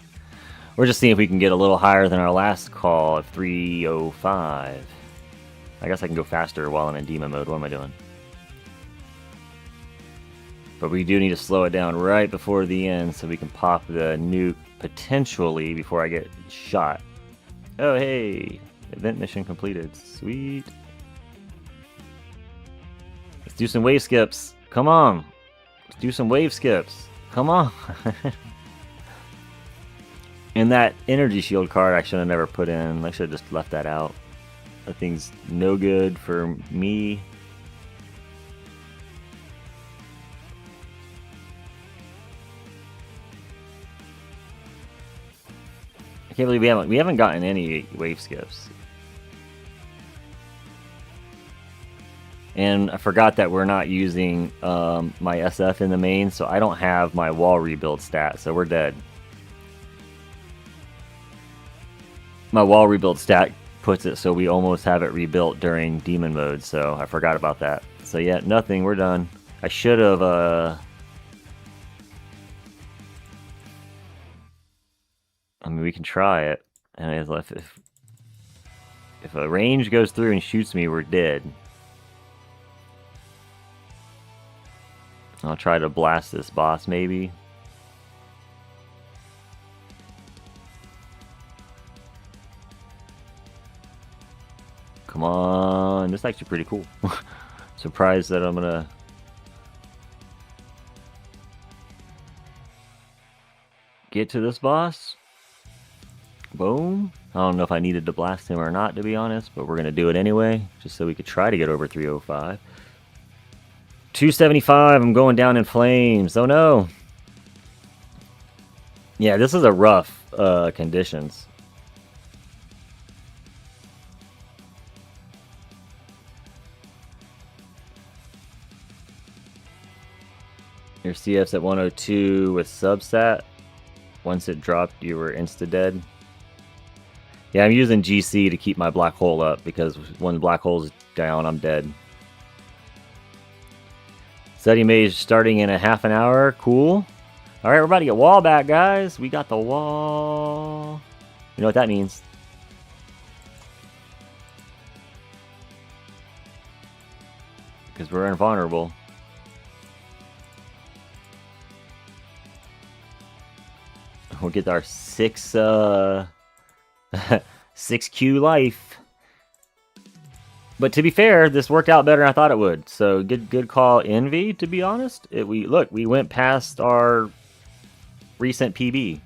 We're just seeing if we can get a little higher than our last call of 305. I guess I can go faster while I'm in demon mode. What am I doing? But we do need to slow it down right before the end so we can pop the nuke potentially before I get shot. Oh, hey. Event mission completed. Sweet. Let's do some wave skips. Come on. Let's do some wave skips. Come on. And that energy shield card I should have never put in. I should have just left that out. That thing's no good for me. I can't believe we haven't gotten any wave skips. And I forgot that we're not using my SF in the main, so I don't have my wall rebuild stat, so we're dead. My wall rebuild stat puts it so we almost have it rebuilt during demon mode, so I forgot about that. So yeah, nothing, we're done. I should have I mean, we can try it. And if a range goes through and shoots me, we're dead. I'll try to blast this boss, maybe. Come on, this is actually pretty cool. Surprised that I'm gonna... get to this boss. Boom. I don't know if I needed to blast him or not, to be honest, but we're gonna do it anyway, just so we could try to get over 305. 275, I'm going down in flames. Oh no. Yeah, this is a rough conditions. Your CF's at 102 with subsat. Once it dropped, you were insta-dead. Yeah, I'm using GC to keep my black hole up because when the black hole's down, I'm dead. Study mage starting in a half an hour. Cool. All right, we're about to get wall back, guys. We got the wall. You know what that means. Because we're invulnerable. We'll get our 6Q life. But to be fair, this worked out better than I thought it would. So good call, Envy, to be honest. We went past our recent PB,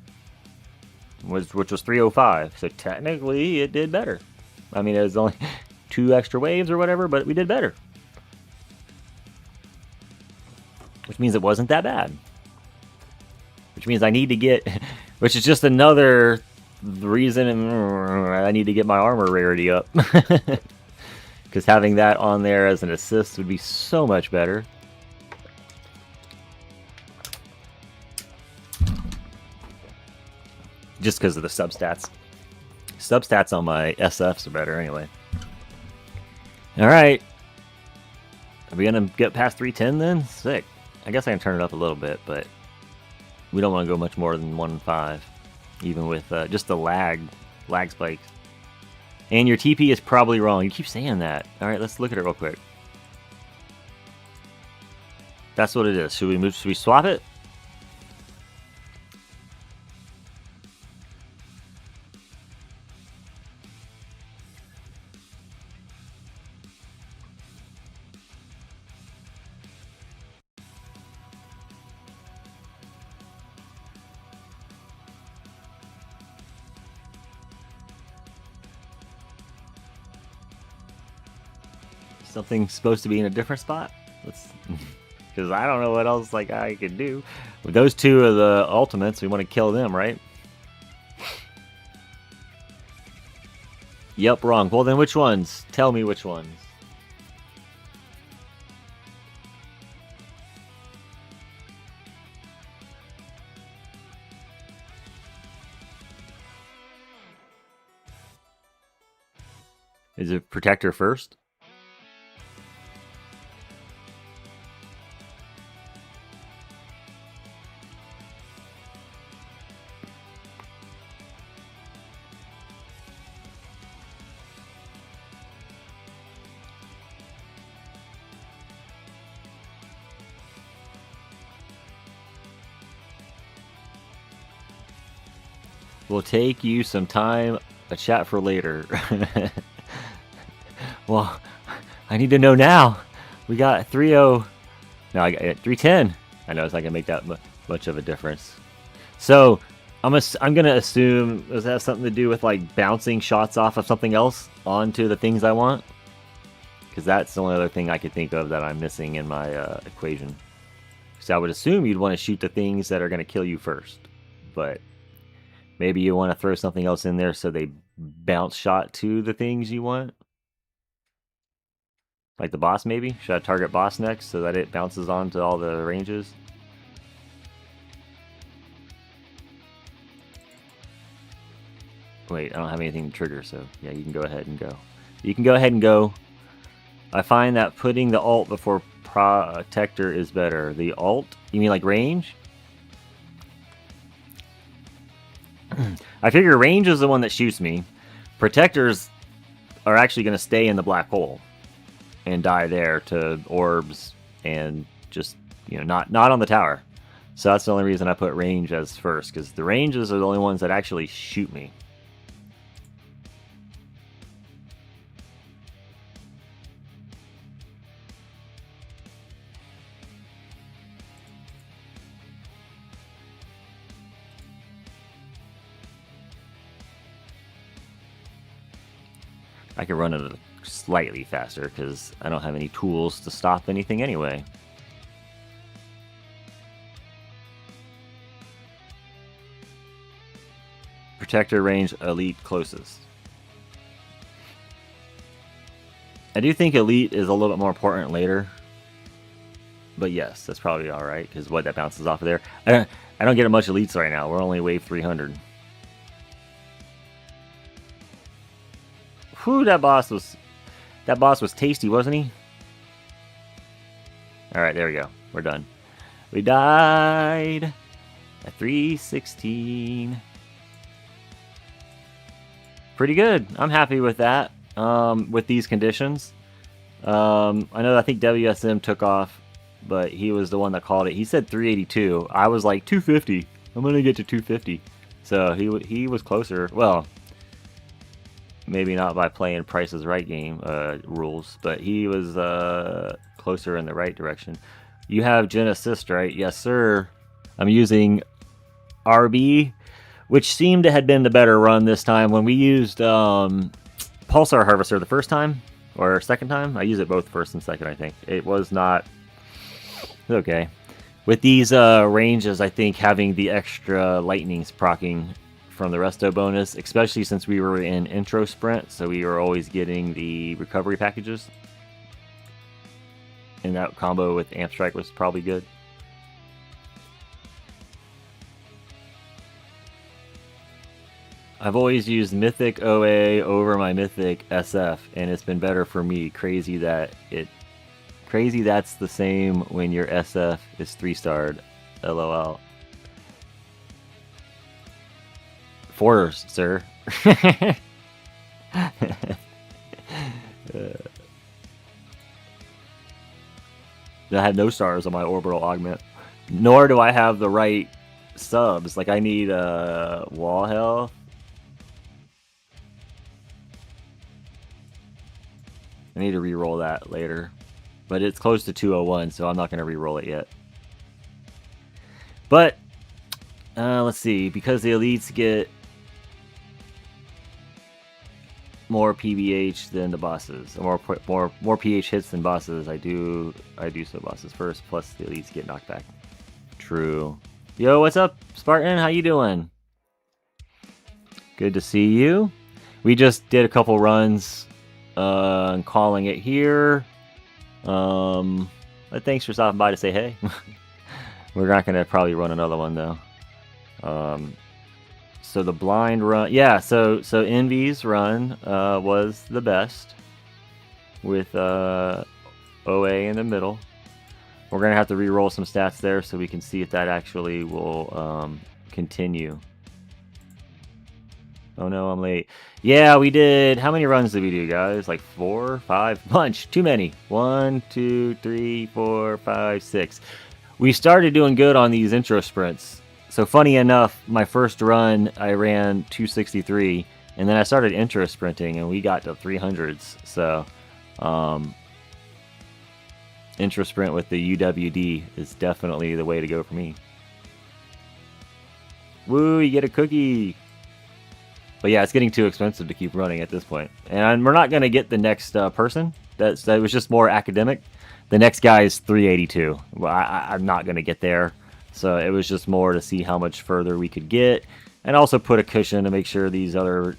which was 305. So technically it did better. I mean, it was only 2 extra waves or whatever, but we did better. Which means it wasn't that bad. Which means I need to get, which is just another reason I need to get my armor rarity up. Because having that on there as an assist would be so much better. Just because of the substats. Substats on my SFs are better anyway. Alright. Are we going to get past 310 then? Sick. I guess I can turn it up a little bit, but we don't want to go much more than 1.5. Even with just the lag spikes. And your TP is probably wrong. You keep saying that. Alright, let's look at it real quick. That's what it is. Should we swap it? Something supposed to be in a different spot? Because I don't know what else I could do. With those 2 of the ultimates, we want to kill them, right? Yep, wrong. Well, then which ones? Tell me which ones. Is it Protector first? Will take you some time, a chat for later. Well, I need to know now. We got 3-0. No, I got 310. I know it's not gonna make that much of a difference. So I'm gonna assume does that have something to do with bouncing shots off of something else onto the things I want? Because that's the only other thing I could think of that I'm missing in my equation. So I would assume you'd want to shoot the things that are gonna kill you first, but maybe you want to throw something else in there so they bounce shot to the things you want. Like the boss, maybe? Should I target boss next so that it bounces onto all the ranges? Wait, I don't have anything to trigger, so yeah, you can go ahead and go. You can go ahead and go. I find that putting the ult before Protector is better. The ult? You mean range? I figure range is the one that shoots me. Protectors are actually going to stay in the black hole and die there to orbs and just, not on the tower. So that's the only reason I put range as first, because the ranges are the only ones that actually shoot me. I can run it slightly faster because I don't have any tools to stop anything anyway. Protector range, elite closest. I do think elite is a little bit more important later. But yes, that's probably alright because that bounces off of there. I don't get much elites right now. We're only wave 300. Whew, that boss was tasty, wasn't he? All right, there we go. We're done. We died at 316. Pretty good. I'm happy with that. With these conditions. I think WSM took off, but he was the one that called it. He said 382. I was like 250. I'm gonna get to 250. So he was closer. Well, maybe not by playing Price is Right game rules, but he was closer in the right direction. You have Gen Assist, right? Yes, sir. I'm using RB, which seemed to have been the better run this time. When we used Pulsar Harvester the first time, or second time, I use it both first and second, I think. It was not... Okay. With these ranges, I think having the extra lightnings proccing from the resto bonus, especially since we were in intro sprint, so we were always getting the recovery packages. And that combo with Amp Strike was probably good. I've always used Mythic OA over my Mythic SF, and it's been better for me. Crazy that's the same when your SF is 3-starred. LOL. Fours, sir. I had no stars on my orbital augment. Nor do I have the right subs. Like, I need wall health. I need to re-roll that later. But it's close to 201, so I'm not going to re-roll it yet. But, let's see. Because the elites get more PBH than the bosses. More PH hits than bosses. I do so bosses first, plus the elites get knocked back. True. Yo, what's up, Spartan? How you doing? Good to see you. We just did a couple runs and calling it here. But thanks for stopping by to say hey. We're not gonna probably run another one though. So the blind run, yeah. So Envy's run was the best with OA in the middle. We're gonna have to re-roll some stats there so we can see if that actually will continue. Oh no, I'm late. Yeah, we did. How many runs did we do, guys? Like 4, 5? Bunch. Too many. 1, 2, 3, 4, 5, 6. We started doing good on these intro sprints. So funny enough, my first run, I ran 263. And then I started intro sprinting, and we got to 300s. So, intro sprint with the UWD is definitely the way to go for me. Woo, you get a cookie! But yeah, it's getting too expensive to keep running at this point. And we're not going to get the next person. That was just more academic. The next guy is 382. Well, I'm not going to get there. So it was just more to see how much further we could get. And also put a cushion to make sure these other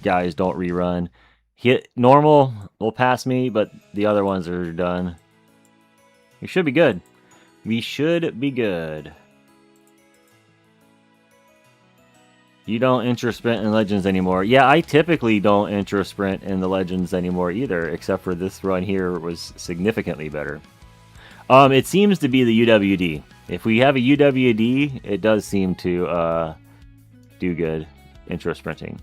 guys don't rerun. Hit normal will pass me, but the other ones are done. We should be good. We should be good. You don't intro sprint in Legends anymore. Yeah, I typically don't intro sprint in the Legends anymore either, except for this run here was significantly better. It seems to be the UWD. If we have a UWD, it does seem to do good intro sprinting.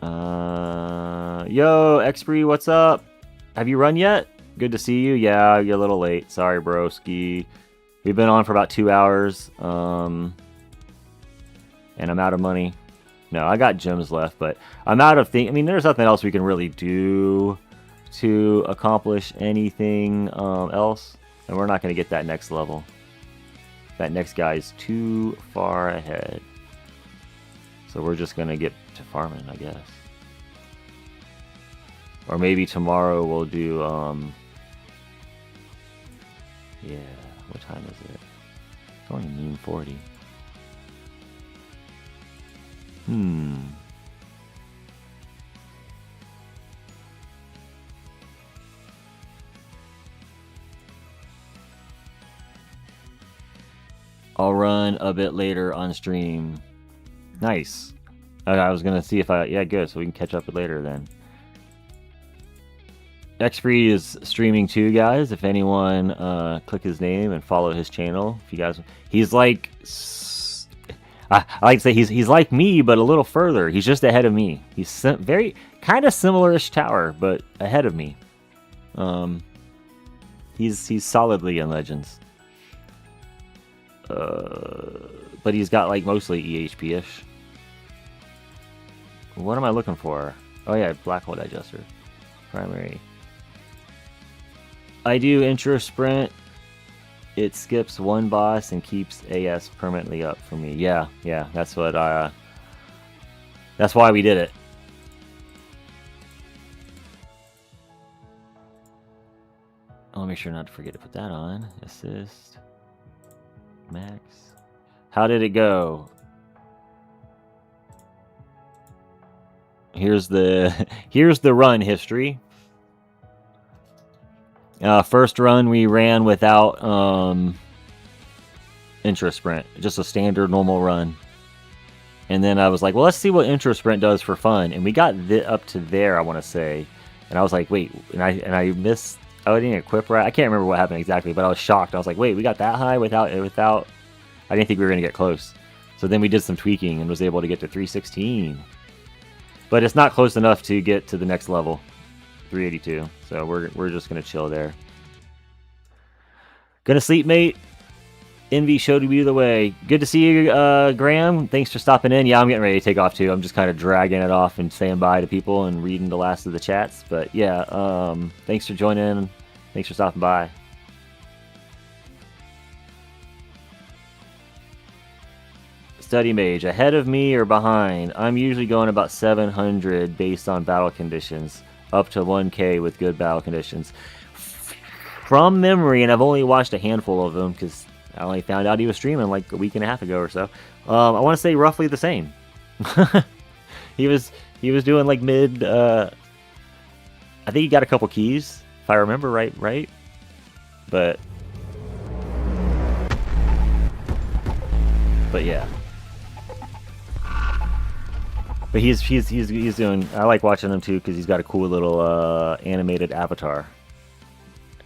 Yo, Expree, what's up? Have you run yet? Good to see you. Yeah, you're a little late. Sorry, broski. We've been on for about 2 hours. And I'm out of money. No, I got gems left, but I'm out of I mean, there's nothing else we can really do to accomplish anything else. And we're not going to get that next level. That next guy is too far ahead. So we're just going to get to farming, I guess. Or maybe tomorrow we'll do... Yeah, what time is it? It's only noon 40. I'll run a bit later on stream. Nice. I was gonna see if yeah, good, so we can catch up later then. X-Free is streaming too, guys. If anyone click his name and follow his channel, if you guys, he's like, I like to say he's like me, but a little further. He's just ahead of me. He's very kind of similar-ish tower, but ahead of me. He's solidly in Legends. But he's got like mostly EHP-ish. What am I looking for? Oh yeah, Black Hole Digester. Primary. I do intro sprint. It skips one boss and keeps AS permanently up for me. Yeah, that's what that's why we did it. I'll make sure not to forget to put that on. Assist. Max. How did it go? Here's the run history. First run we ran without intro sprint, just a standard normal run. And then I was like, well, let's see what intro sprint does for fun. And we got up to there, I want to say. And I was like, wait, and I missed. I didn't equip right. I can't remember what happened exactly, but I was shocked. I was like, wait, we got that high without. I didn't think we were gonna get close. So then we did some tweaking and was able to get to 316. But it's not close enough to get to the next level. 382. So we're just gonna chill there. Gonna sleep, mate. Envy showed you the way. Good to see you, Graham. Thanks for stopping in. Yeah, I'm getting ready to take off too. I'm just kind of dragging it off and saying bye to people and reading the last of the chats. But yeah, thanks for joining. Thanks for stopping by. Study Mage, ahead of me or behind? I'm usually going about 700 based on battle conditions, up to 1K with good battle conditions. From memory, and I've only watched a handful of them because I only found out he was streaming like a week and a half ago or so. I want to say roughly the same. He was doing like mid. I think he got a couple keys if I remember right. But yeah. But he's doing. I like watching him too because he's got a cool little animated avatar.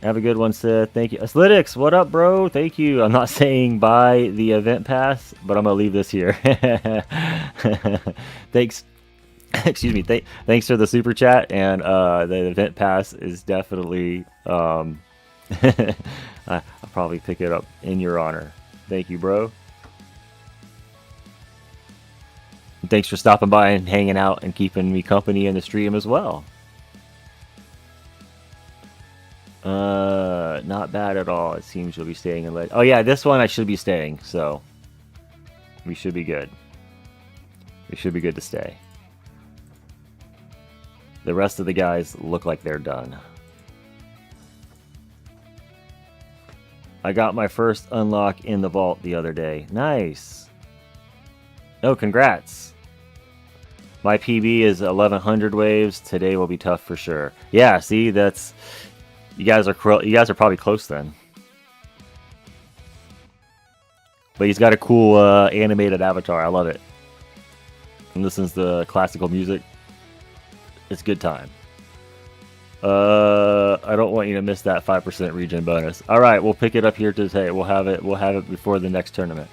Have a good one, Seth. Thank you. Athlytics, what up, bro? Thank you. I'm not saying buy the event pass, but I'm gonna leave this here. Thanks. Excuse me. Thanks for the super chat, and the event pass is definitely. I'll probably pick it up in your honor. Thank you, bro. Thanks for stopping by and hanging out and keeping me company in the stream as well. Not bad at all. It seems you'll be staying in Oh yeah, this one I should be staying, so we should be good. We should be good to stay. The rest of the guys look like they're done. I got my first unlock in the vault the other day. Nice. Oh, congrats. My PB is 1100 waves. Today will be tough for sure. Yeah, see, that's you guys are probably close then. But he's got a cool animated avatar. I love it. And listens to classical music. It's good time. I don't want you to miss that 5% regen bonus. All right, we'll pick it up here today. We'll have it before the next tournament.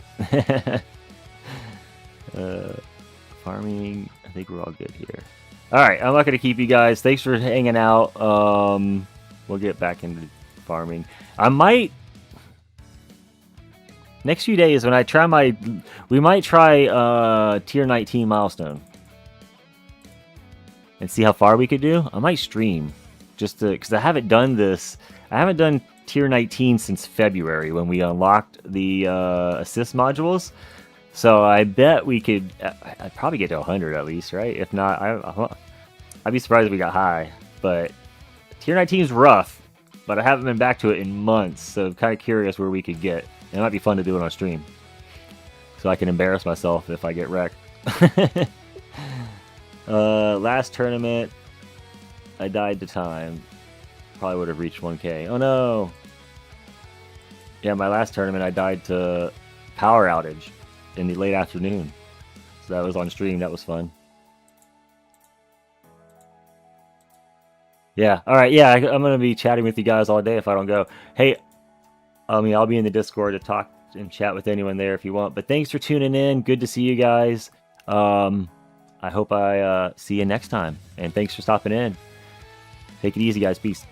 Farming. I think we're all good here. All right, I'm not going to keep you guys. Thanks for hanging out. We'll get back into farming. I might next few days when I try we might try tier 19 milestone and see how far we could do. I might stream just to because I haven't done this. I haven't done tier 19 since February when we unlocked the assist modules. So I bet we could. I'd probably get to 100 at least, right? If not, I'd be surprised if we got high. But tier 19 is rough, but I haven't been back to it in months, so I'm kind of curious where we could get. It might be fun to do it on stream, so I can embarrass myself if I get wrecked. Last tournament, I died to time. Probably would have reached 1K. Oh no! Yeah, my last tournament, I died to power outage in the late afternoon. So that was on stream. That was fun. Yeah. All right. Yeah, I'm gonna be chatting with you guys all day if I don't go. Hey, I mean, I'll be in the Discord to talk and chat with anyone there if you want. But thanks for tuning in. Good to see you guys. Um, I hope I see you next time. And thanks for stopping in. Take it easy, guys. Peace.